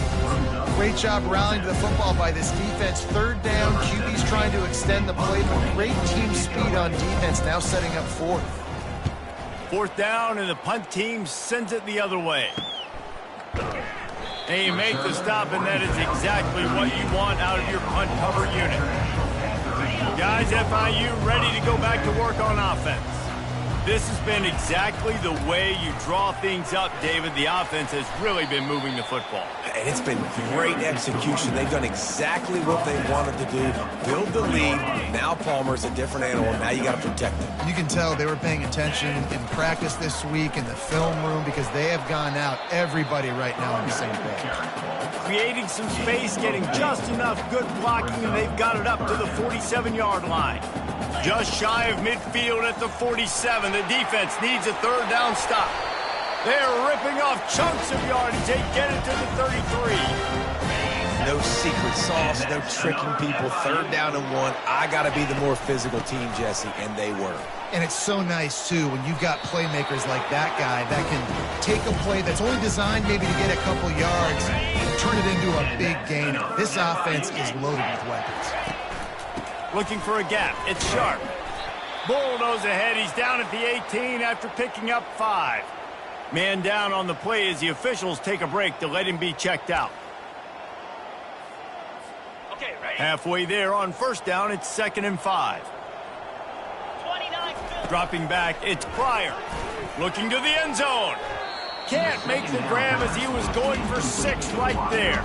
Great job rallying to the football by this defense. Third down, QB's trying to extend the play, but great team speed on defense, now setting up fourth. Fourth down, and the punt team sends it the other way. And you make the stop, and that is exactly what you want out of your punt cover unit. Guys, FIU ready to go back to work on offense. This has been exactly the way you draw things up, David. The offense has really been moving the football. And it's been great execution. They've done exactly what they wanted to do. Build the lead. Now Palmer's a different animal. Now you got to protect him. You can tell they were paying attention in practice this week in the film room because they have gone out, everybody right now on the same page. Creating some space, getting just enough good blocking, and they've got it up to the 47-yard line. Just shy of midfield at the 47. The defense needs a third down stop. They're ripping off chunks of yardage. They get it to the 33. No secret sauce, no tricking people. Third down and 1. I got to be the more physical team, Jesse, and they were. And it's so nice, too, when you've got playmakers like that guy that can take a play that's only designed maybe to get a couple yards and turn it into a big gain. This offense is loaded with weapons. Looking for a gap. It's Sharp. Bulldoze ahead. He's down at the 18 after picking up 5. Man down on the play as the officials take a break to let him be checked out. Okay, ready? Halfway there on first down, it's 2nd and 5. 29. Dropping back, it's Pryor. Looking to the end zone. Can't make the grab as he was going for 6 right there.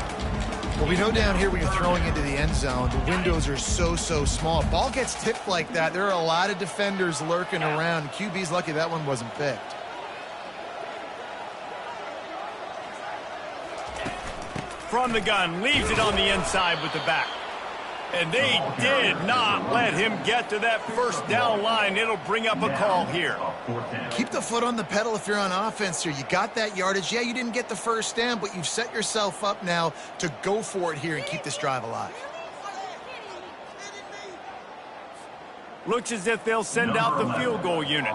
Well, we know down here when you're throwing into the end zone, the windows are so small. Ball gets tipped like that. There are a lot of defenders lurking around. QB's lucky that one wasn't picked. From the gun, leaves it on the inside with the back. And they did not let him get to that first down line. It'll bring up a call here. Keep the foot on the pedal if you're on offense here. You got that yardage. Yeah, you didn't get the first down, but you've set yourself up now to go for it here and keep this drive alive. Looks as if they'll send out the field goal unit.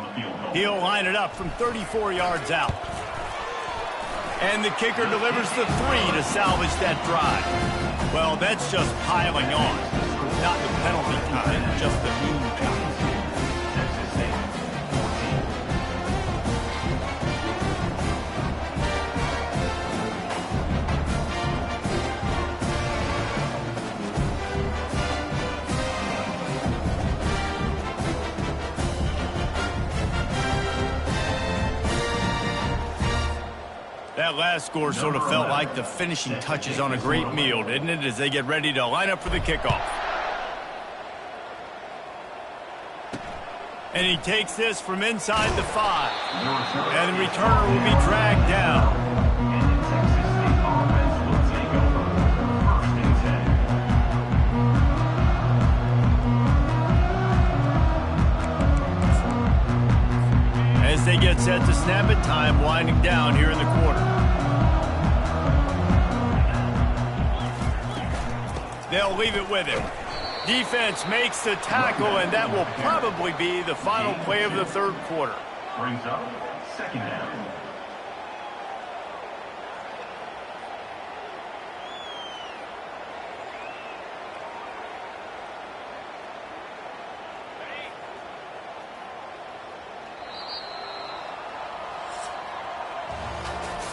He'll line it up from 34 yards out. And the kicker delivers the 3 to salvage that drive. Well, that's just piling on. Not the penalty kind, just the mean kind. That last score sort of felt like the finishing touches on a great meal, didn't it, as they get ready to line up for the kickoff. And he takes this from inside the 5. And the returner will be dragged down. As they get set to snap it, time winding down here in the quarter. They'll leave it with him. Defense makes the tackle, and that will probably be the final play of the third quarter. Brings up 2nd down.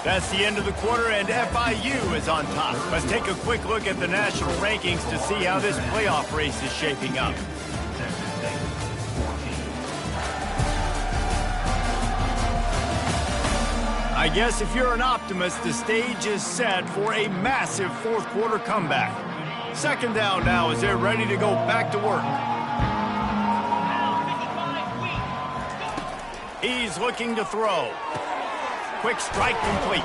That's the end of the quarter, and FIU is on top. Let's take a quick look at the national rankings to see how this playoff race is shaping up. I guess if you're an optimist, the stage is set for a massive fourth quarter comeback. 2nd down now as they're ready to go back to work. He's looking to throw. Quick strike complete.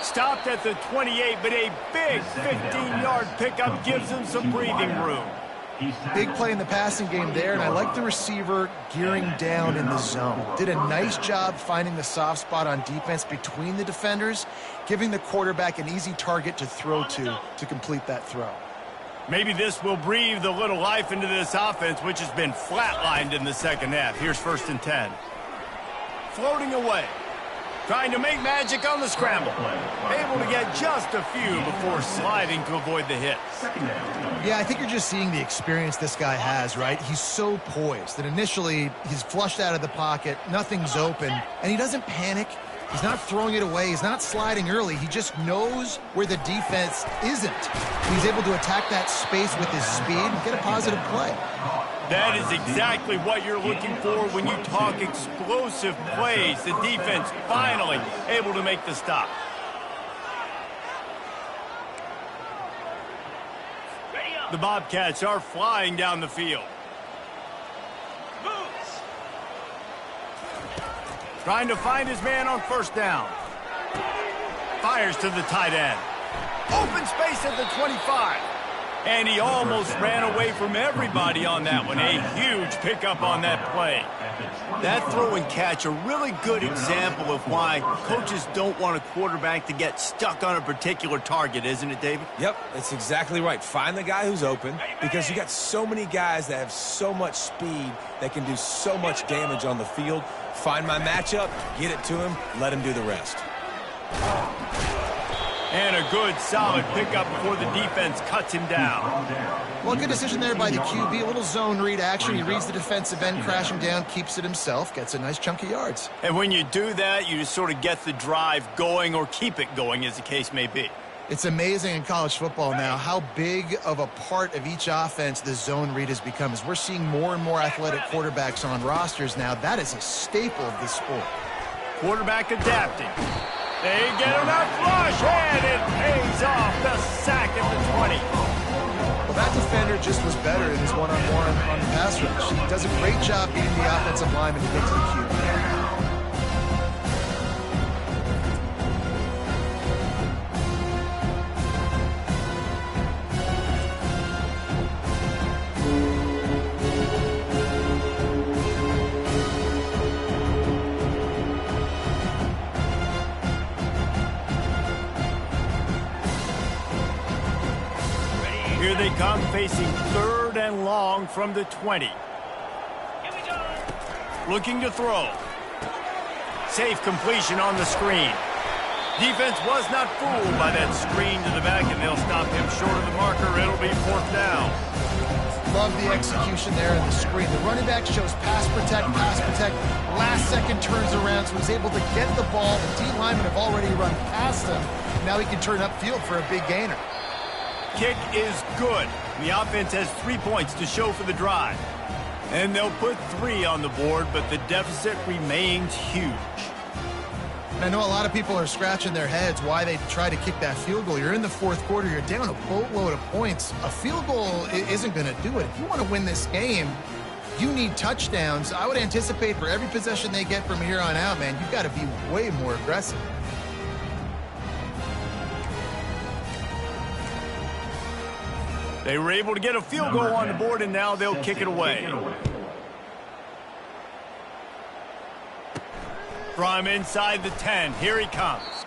Stopped at the 28, but a big 15-yard pickup gives him some breathing room. Big play in the passing game there, and I like the receiver gearing down in the zone. Did a nice job finding the soft spot on defense between the defenders, giving the quarterback an easy target to throw to complete that throw. Maybe this will breathe a little life into this offense, which has been flatlined in the second half. Here's 1st and 10. Floating away. Trying to make magic on the scramble. Able to get just a few before sliding to avoid the hit. Yeah, I think you're just seeing the experience this guy has, right? He's so poised that initially he's flushed out of the pocket, nothing's open, and he doesn't panic. He's not throwing it away. He's not sliding early. He just knows where the defense isn't. He's able to attack that space with his speed and get a positive play. That is exactly what you're looking for when you talk explosive plays. The defense finally able to make the stop. The Bobcats are flying down the field. Trying to find his man on first down. Fires to the tight end. Open space at the 25. And he almost ran away from everybody on that one. A huge pickup on that play. That throw and catch, a really good example of why coaches don't want a quarterback to get stuck on a particular target, isn't it, David? Yep, that's exactly right. Find the guy who's open, because you got so many guys that have so much speed that can do so much damage on the field. Find my matchup, get it to him, let him do the rest. And a good, solid pickup before the defense cuts him down. Well, good decision there by the QB. A little zone read action. He reads the defensive end, crashing down, keeps it himself, gets a nice chunk of yards. And when you do that, you just sort of get the drive going or keep it going, as the case may be. It's amazing in college football now how big of a part of each offense the zone read has become. As we're seeing more and more athletic quarterbacks on rosters now, that is a staple of this sport. Quarterback adapting. They get him out flush, and it pays off. The sack at the 20. Well, that defender just was better in his one-on-one on the pass rush. He does a great job beating the offensive lineman to get to the QB. Here they come, facing 3rd and long from the 20. Looking to throw. Safe completion on the screen. Defense was not fooled by that screen to the back, and they'll stop him short of the marker. It'll be 4th down. Love the execution there in the screen. The running back shows pass protect, last second turns around, so he's able to get the ball. The D linemen have already run past him. Now he can turn upfield for a big gainer. Kick is good. The offense has 3 points to show for the drive. And they'll put 3 on the board, but the deficit remains huge. I know a lot of people are scratching their heads why they try to kick that field goal. You're in the 4th quarter. You're down a boatload of points. A field goal isn't going to do it. If you want to win this game, you need touchdowns. I would anticipate for every possession they get from here on out, man, you've got to be way more aggressive. They were able to get a field goal on the board, and now they'll kick it away. From inside the 10, here he comes.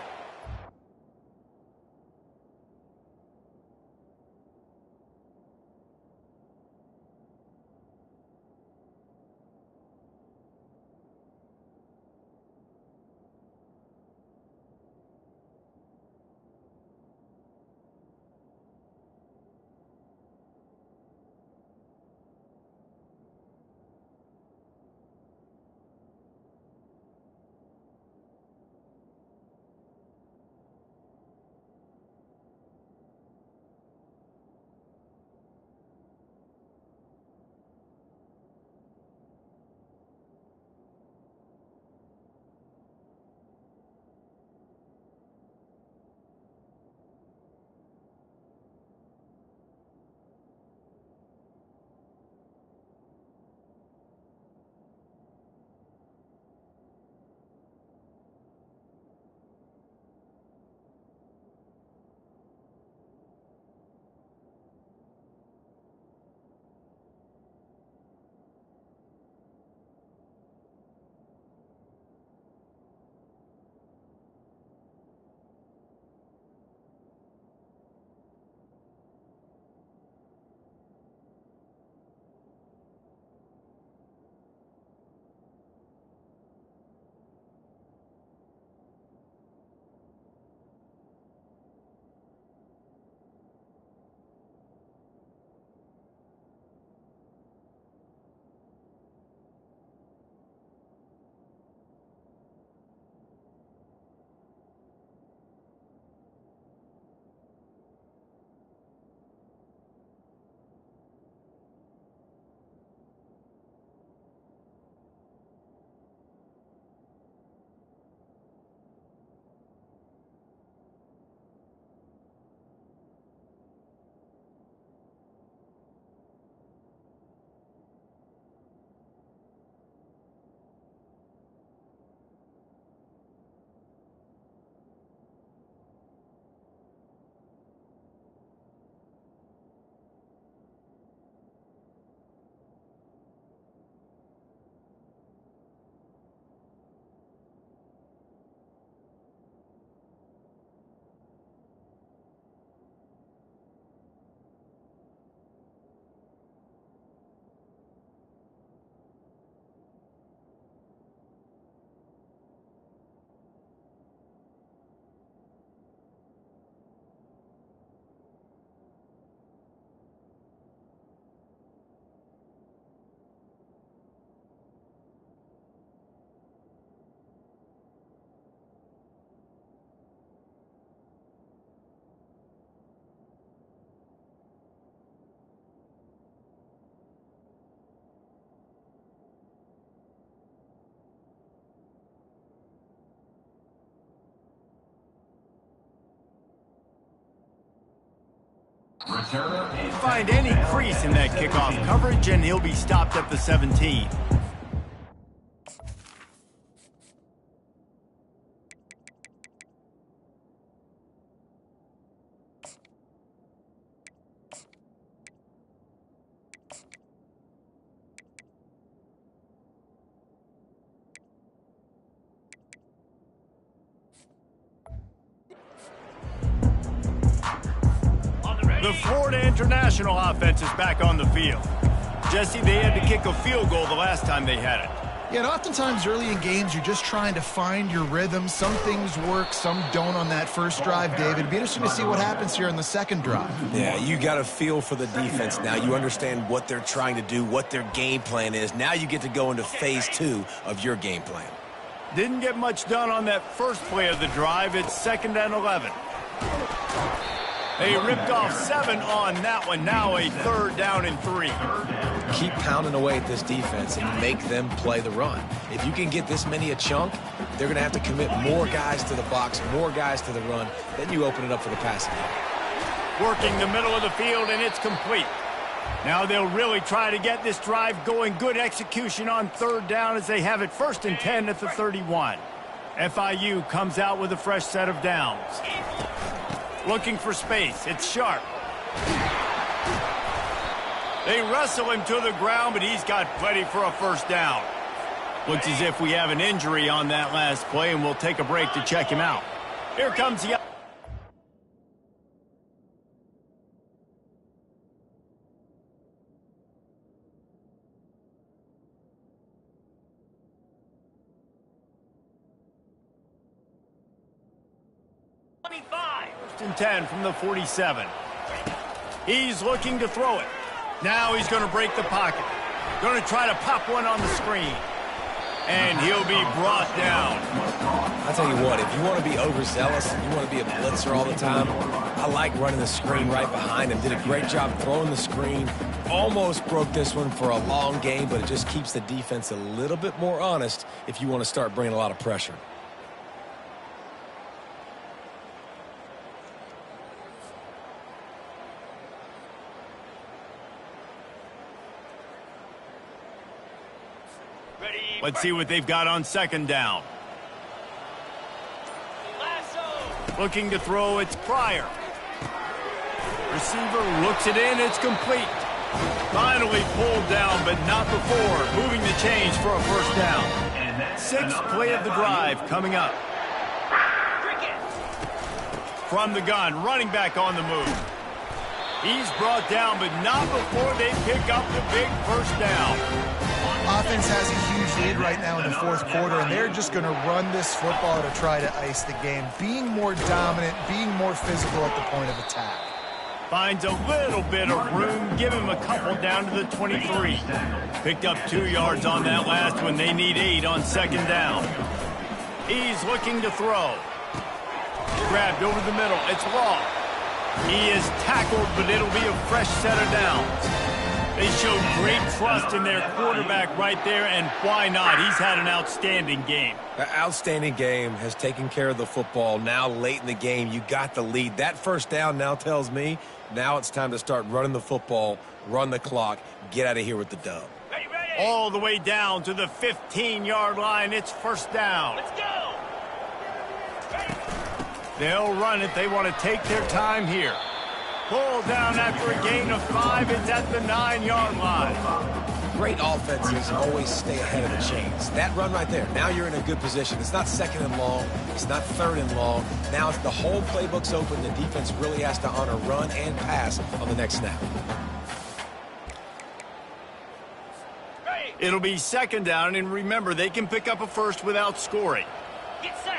Find any crease in that kickoff coverage, and he'll be stopped at the 17. The Florida International offense is back on the field. Jesse, they had to kick a field goal the last time they had it. Yeah, and oftentimes early in games, you're just trying to find your rhythm. Some things work, some don't on that first drive, David. It'd be interesting to see what happens here in the second drive. Yeah, you got to feel for the defense now. You understand what they're trying to do, what their game plan is. Now you get to go into phase 2 of your game plan. Didn't get much done on that first play of the drive. It's 2nd and 11. They ripped off 7 on that one. Now a 3rd down and 3. Keep pounding away at this defense and make them play the run. If you can get this many a chunk, they're going to have to commit more guys to the box, more guys to the run. Then you open it up for the passing game. Working the middle of the field, and it's complete. Now they'll really try to get this drive going. Good execution on 3rd down as they have it 1st and 10 at the 31. FIU comes out with a fresh set of downs. Looking for space. It's Sharp. They wrestle him to the ground, but he's got plenty for a 1st down. Looks as if we have an injury on that last play, and we'll take a break to check him out. Here comes the... and 10 from the 47. He's looking to throw it. Now he's going to break the pocket. Going to try to pop one on the screen. And he'll be brought down. I'll tell you what, if you want to be overzealous, you want to be a blitzer all the time, I like running the screen right behind him. Did a great job throwing the screen. Almost broke this one for a long game, but it just keeps the defense a little bit more honest if you want to start bringing a lot of pressure. Let's see what they've got on 2nd down. Looking to throw, it's Pryor. Receiver looks it in, it's complete. Finally pulled down, but not before. Moving the change for a 1st down. 6th play of the drive coming up. From the gun, running back on the move. He's brought down, but not before they pick up the big 1st down. Offense has a huge lead right now in the 4th quarter, and they're just going to run this football to try to ice the game. Being more dominant, being more physical at the point of attack. Finds a little bit of room. Give him a couple down to the 23. Picked up 2 yards on that last one. They need 8 on 2nd down. He's looking to throw. Grabbed over the middle. It's Law. He is tackled, but it'll be a fresh set of downs. They showed great trust in their quarterback right there, and why not? He's had an outstanding game. An outstanding game, has taken care of the football. Now late in the game, you got the lead. That 1st down now tells me now it's time to start running the football, run the clock, get out of here with the dub. Ready. All the way down to the 15-yard line. It's 1st down. Let's go. Ready. They'll run it. They want to take their time here. Pull down after a gain of 5. It's at the 9-yard line. Great offenses always stay ahead of the chains. That run right there, now you're in a good position. It's not 2nd and long. It's not 3rd and long. Now if the whole playbook's open, the defense really has to honor run and pass on the next snap. It'll be 2nd down, and remember, they can pick up a 1st without scoring. Get set.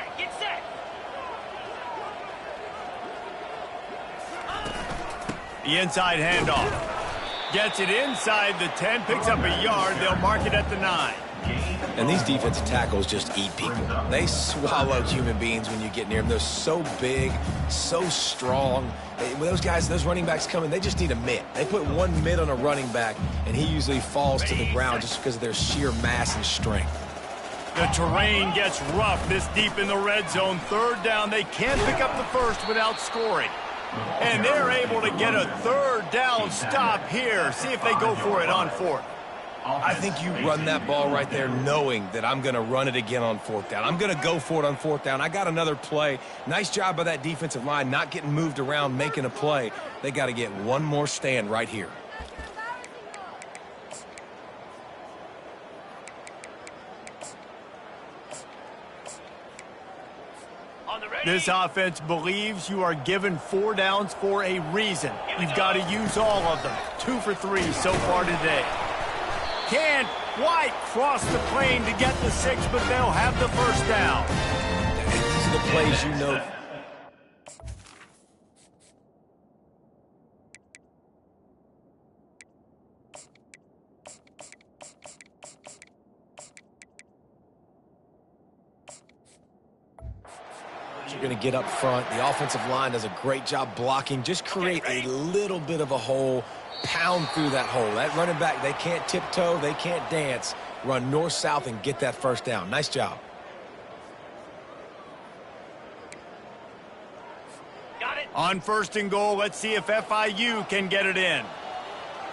The inside handoff. Gets it inside the 10, picks up a yard. They'll mark it at the 9. And these defensive tackles just eat people. They swallow human beings when you get near them. They're so big, so strong. When those guys, those running backs come in, they just need a mitt. They put one mitt on a running back, and he usually falls to the ground just because of their sheer mass and strength. The terrain gets rough this deep in the red zone. 3rd down. They can't pick up the 1st without scoring. And they're able to get a third down stop here. See if they go for it on fourth. I think you run that ball right there knowing that I'm going to run it again on fourth down. I'm going to go for it on fourth down. I got another play. Nice job by that defensive line not getting moved around, making a play. They got to get one more stand right here. This offense believes you are given 4 downs for a reason. You've got to use all of them. 2 for 3 so far today. Can't quite cross the plane to get the 6, but they'll have the first down. These are the plays you know. You're going to get up front. The offensive line does a great job blocking. Just create a little bit of a hole. Pound through that hole. That running back, they can't tiptoe, they can't dance. Run north-south and get that first down. Nice job. Got it. On 1st and goal, let's see if FIU can get it in.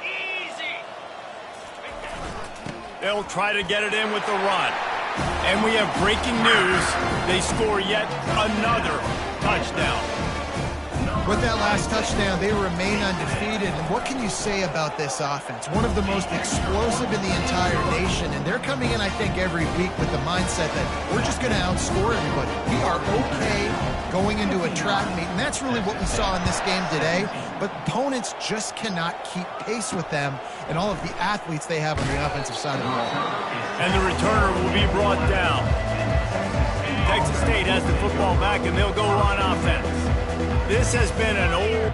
Easy. They'll try to get it in with the run. And we have breaking news. They score yet another touchdown. With that last touchdown, they remain undefeated. And what can you say about this offense? One of the most explosive in the entire nation. And they're coming in, I think, every week with the mindset that we're just going to outscore everybody. We are okay going into a track meet. And that's really what we saw in this game today. But opponents just cannot keep pace with them and all of the athletes they have on the offensive side of the ball. And the returner will be brought down. Texas State has the football back, and they'll go on offense. This has been an old...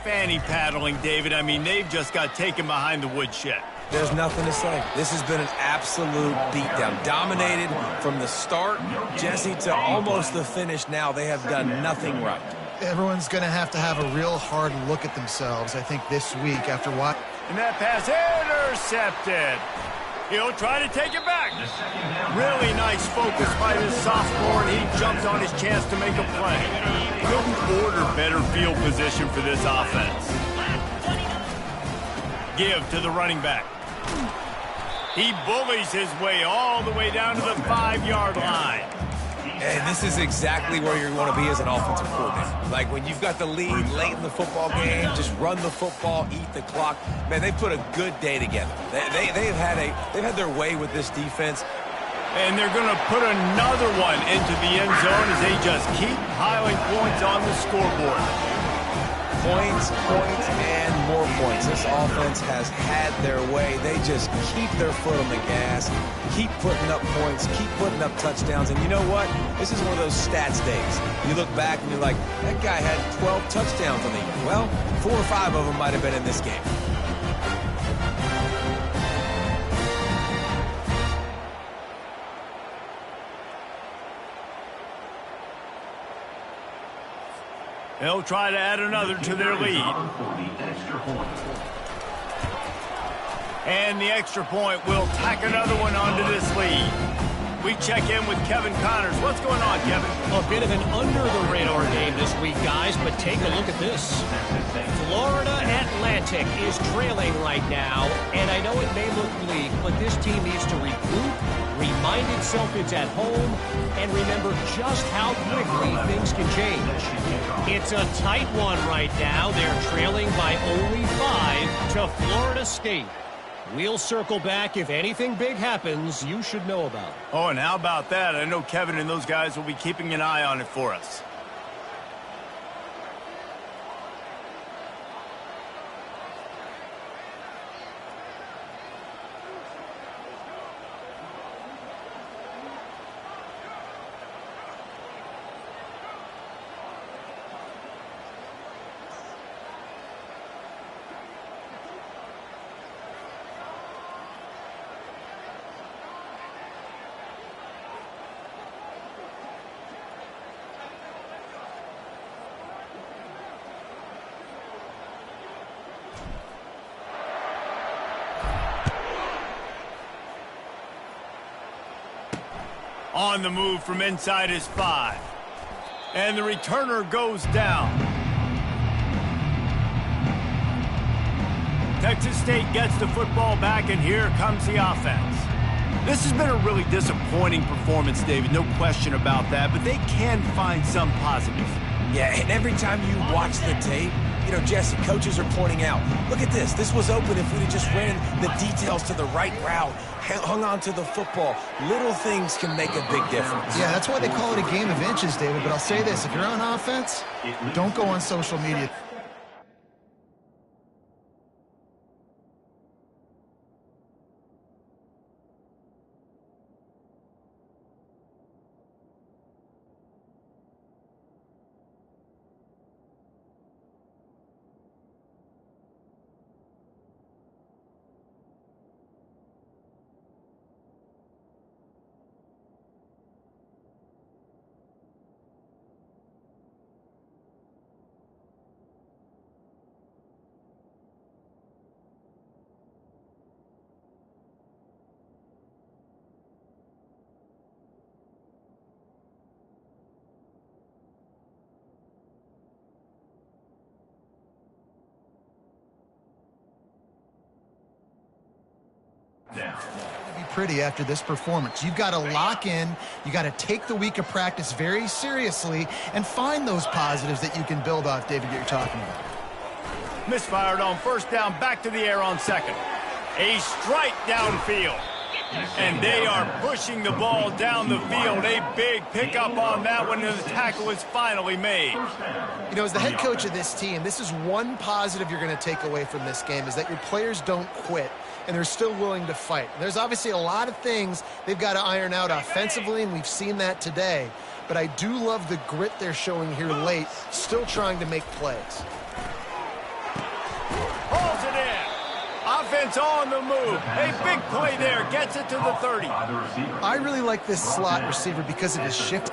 fanny paddling, David. I mean, they've just got taken behind the woodshed. There's nothing to say. This has been an absolute beatdown. Dominated from the start, Jesse, to almost the finish now. They have done nothing right. Everyone's going to have a real hard look at themselves, I think, this week after what... And that pass intercepted. He'll try to take it back. Really nice focus by this sophomore, and he jumps on his chance to make a play. Couldn't order better field position for this offense. Give to the running back. He bullies his way all the way down to the 5-yard line. And this is exactly where you want to be as an offensive coordinator. Like when you've got the lead late in the football game, just run the football, eat the clock. Man, they put a good day together. They've had their way with this defense. And they're going to put another one into the end zone as they just keep piling points on the scoreboard. Points, and more points. This offense has had their way. They just keep their foot on the gas, keep putting up points, keep putting up touchdowns. And you know what? This is one of those stats days. You look back and you're like, that guy had 12 touchdowns on the year. Well, 4 or 5 of them might have been in this game. They'll try to add another to their lead. And the extra point will tack another one onto this lead. We check in with Kevin Connors. What's going on, Kevin? A bit of an under-the-radar game this week, guys, but take a look at this. Florida Atlantic is trailing right now, and I know it may look bleak, but this team needs to regroup, remind itself it's at home, and remember just how quickly things can change. It's a tight one right now. They're trailing by only 5 to Florida State. We'll circle back. If anything big happens, you should know about it. Oh, and how about that? I know Kevin and those guys will be keeping an eye on it for us. On the move from inside his 5. And the returner goes down. Texas State gets the football back, and here comes the offense. This has been a really disappointing performance, David, no question about that, but they can find some positive. Yeah, and every time you watch the tape, you know, Jesse, coaches are pointing out, look at this. This was open if we'd have just ran the details to the right route, hung on to the football. Little things can make a big difference. Yeah, that's why they call it a game of inches, David. But I'll say this, if you're on offense, don't go on social media. Be pretty after this performance. You've got to lock in, you got to take the week of practice very seriously and find those positives that you can build off, David, that you're talking about. Misfired on first down, back to the air on second. A strike downfield. And they are pushing the ball down the field. A big pickup on that one, and the tackle is finally made. You know, as the head coach of this team, this is one positive you're going to take away from this game, is that your players don't quit, and they're still willing to fight. There's obviously a lot of things they've got to iron out offensively, and we've seen that today. But I do love the grit they're showing here late, still trying to make plays. Pulls it in. Offense on the move. A big play there. Gets it to the 30. I really like this slot receiver because of his shift.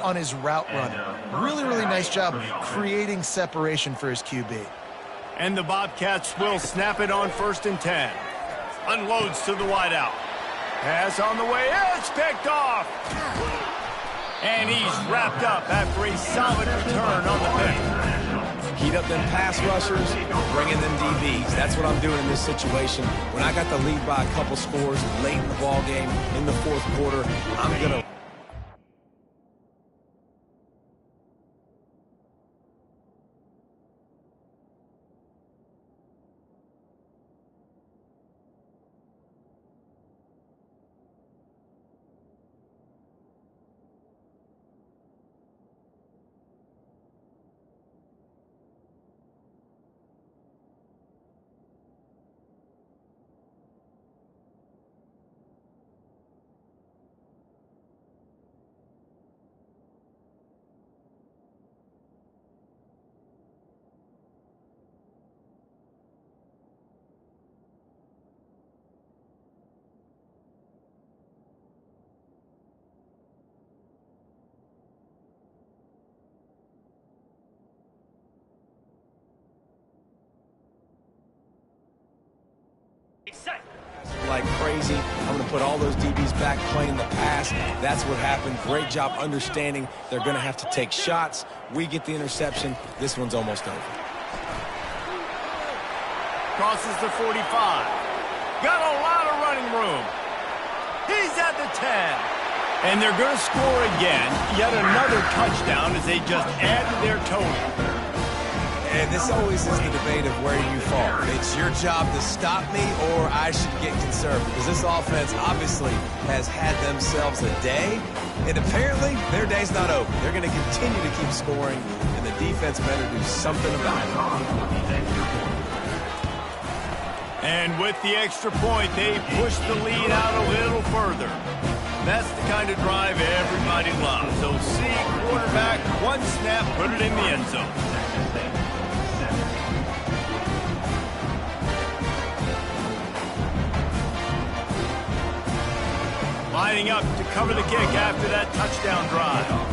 On his route run. Really, really nice job creating separation for his QB. And the Bobcats will snap it on 1st and 10. Unloads to the wideout. Pass on the way. It's picked off. And he's wrapped up after a solid return on the pick. Heat up them pass rushers, bring in them DBs. That's what I'm doing in this situation. When I got the lead by a couple scores late in the ball game, in the 4th quarter, I'm going to... like crazy. I'm going to put all those DBs back playing the pass. That's what happened. Great job understanding they're going to have to take shots. We get the interception. This one's almost over. Crosses the 45. Got a lot of running room. He's at the 10. And they're going to score again. Yet another touchdown as they just add to their total. And this always is the debate of where you fall. It's your job to stop me, or I should get conservative. Because this offense obviously has had themselves a day. And apparently, their day's not over. They're going to continue to keep scoring. And the defense better do something about it. And with the extra point, they push the lead out a little further. That's the kind of drive everybody loves. So see quarterback, one snap, put it in the end zone. Lining up to cover the kick after that touchdown drive.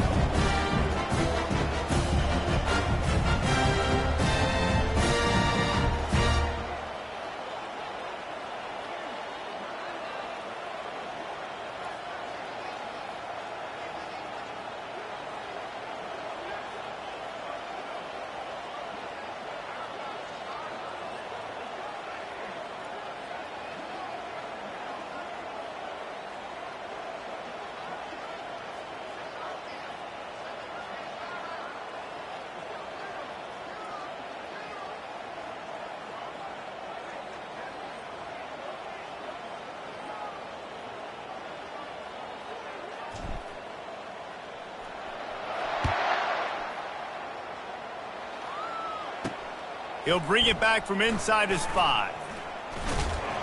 He'll bring it back from inside his 5.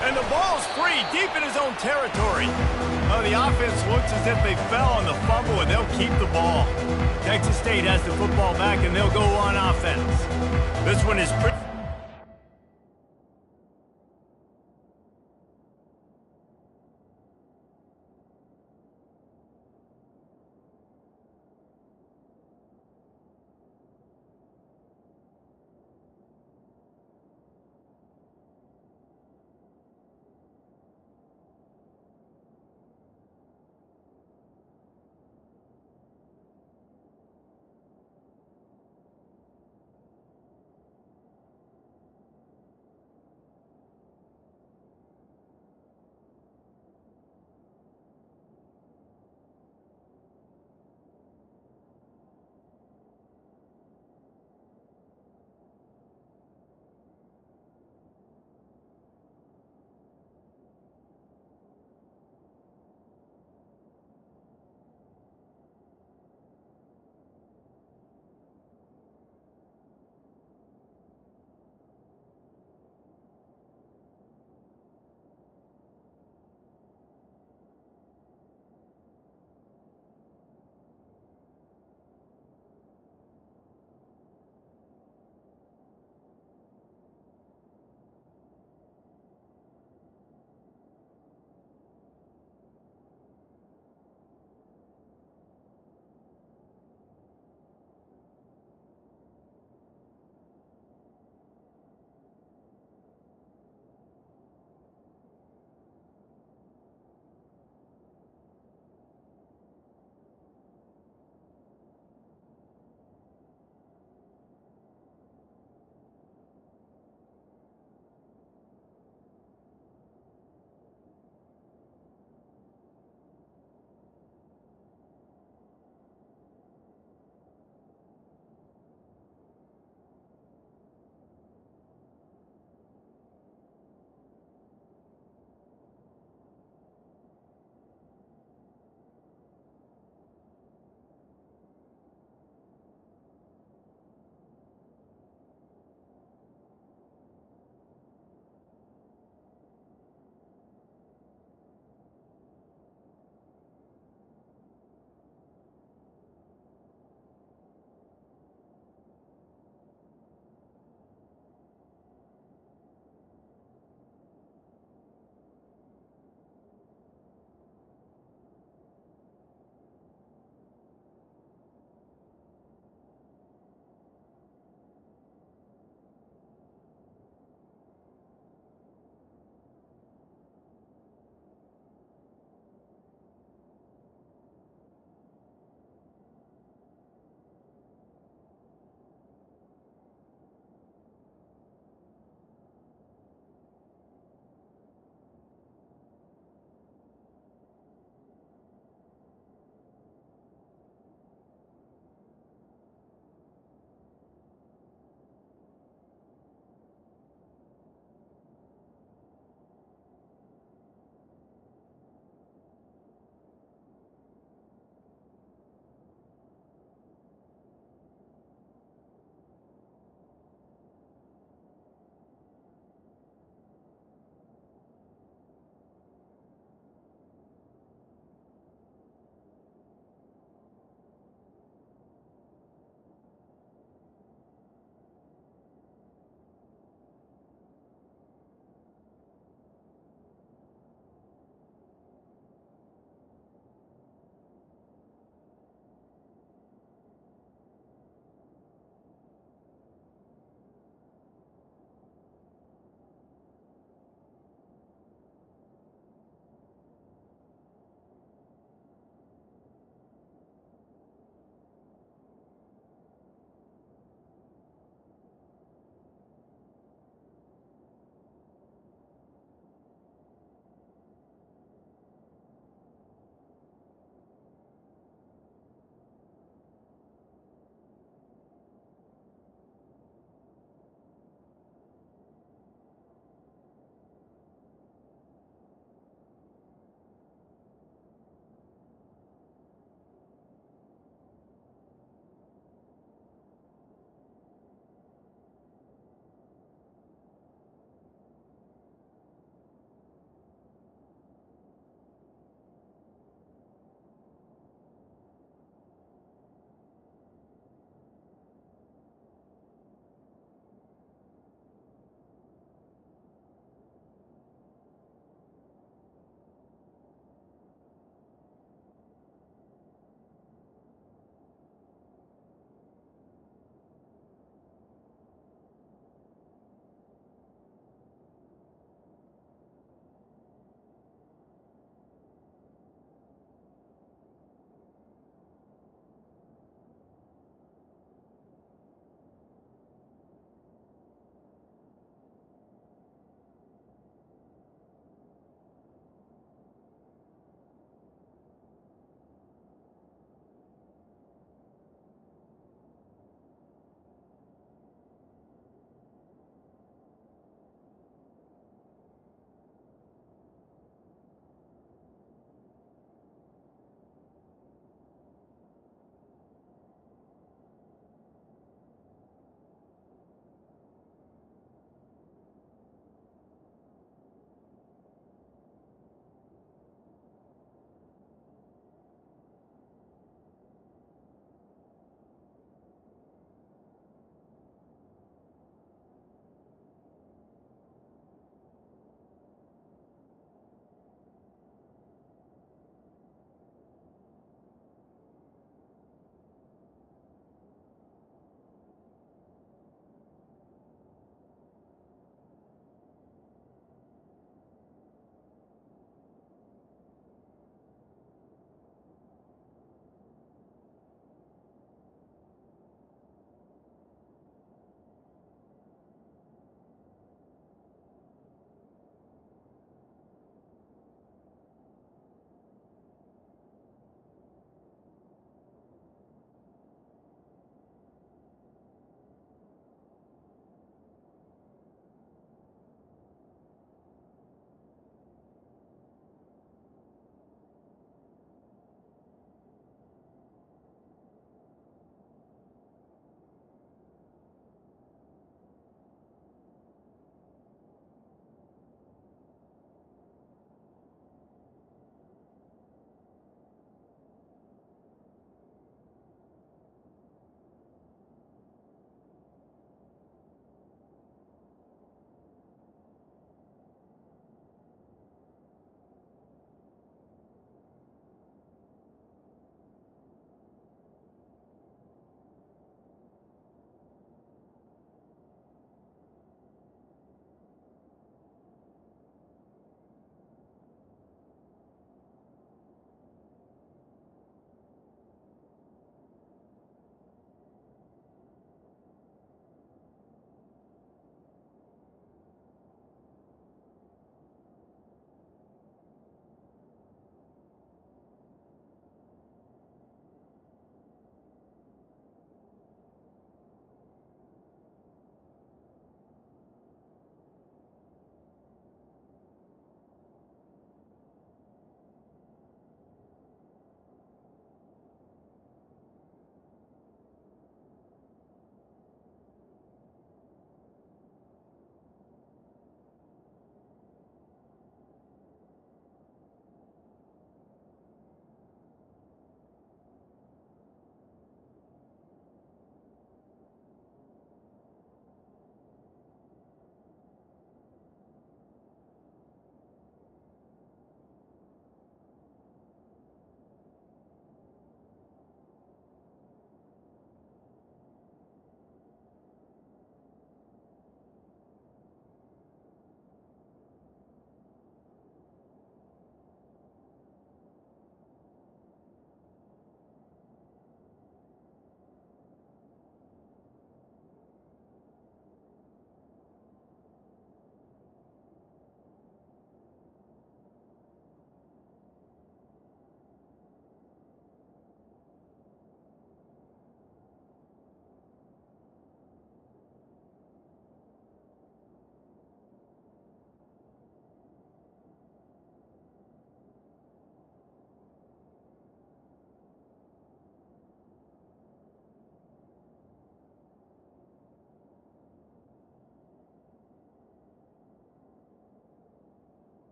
And the ball's free, deep in his own territory. Oh, the offense looks as if they fell on the fumble, and they'll keep the ball. Texas State has the football back, and they'll go on offense. This one is pretty...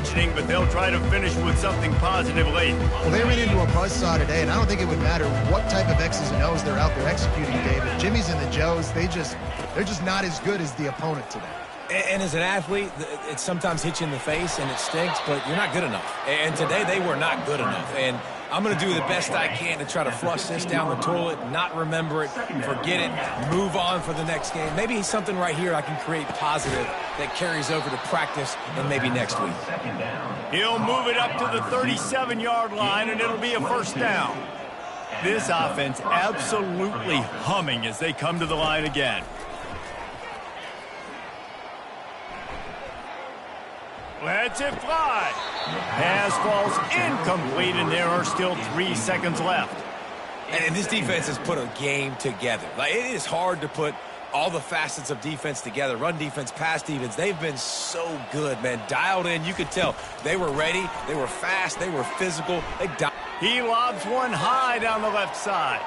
mentioning, but they'll try to finish with something positive late. Well, they ran into a buzzsaw today, and I don't think it would matter what type of X's and O's they're out there executing, David. Jimmy's and the Joes, they're just not as good as the opponent today. And as an athlete, it sometimes hits you in the face and it stinks, but you're not good enough. And today they were not good enough. And I'm going to do the best I can to try to flush this down the toilet, not remember it, forget it, move on for the next game. Maybe something right here I can create positive that carries over to practice and maybe next week. He'll move it up to the 37-yard line, and it'll be a first down. This offense absolutely humming as they come to the line again. Lets it fly. Pass falls incomplete, and there are still 3 seconds left. And this defense has put a game together. Like, it is hard to put all the facets of defense together. Run defense, pass defense. They've been so good, man. Dialed in. You could tell they were ready. They were fast. They were physical. He lobs one high down the left side.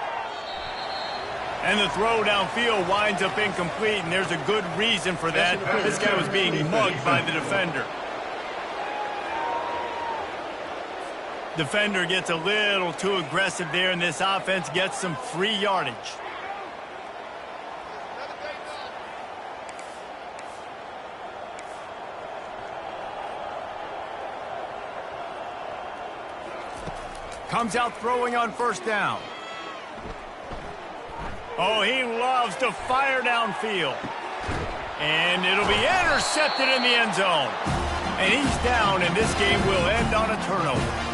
And the throw downfield winds up incomplete, and there's a good reason for that. This guy was being mugged by the defender. Defender gets a little too aggressive there, and this offense gets some free yardage. Comes out throwing on first down. Oh, he loves to fire downfield. And it'll be intercepted in the end zone. And he's down, and this game will end on a turnover.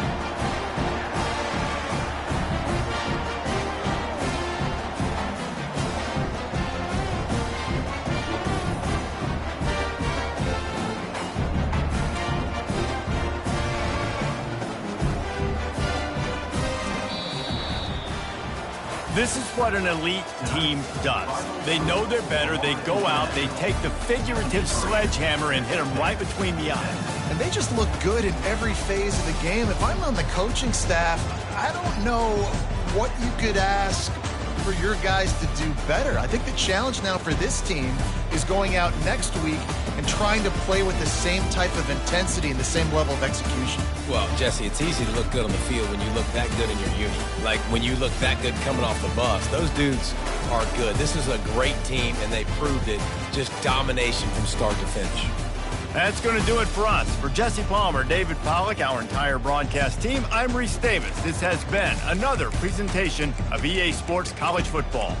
This is what an elite team does. They know they're better. They go out. They take the figurative sledgehammer and hit them right between the eyes. And they just look good in every phase of the game. If I'm on the coaching staff, I don't know what you could ask for your guys to do better. I think the challenge now for this team is going out next week and trying to play with the same type of intensity and the same level of execution. Well, Jesse, it's easy to look good on the field when you look that good in your uni. Like when you look that good coming off the bus. Those dudes are good. This is a great team, and they proved it. Just domination from start to finish. That's going to do it for us. For Jesse Palmer, David Pollack, our entire broadcast team, I'm Reese Davis. This has been another presentation of EA Sports College Football.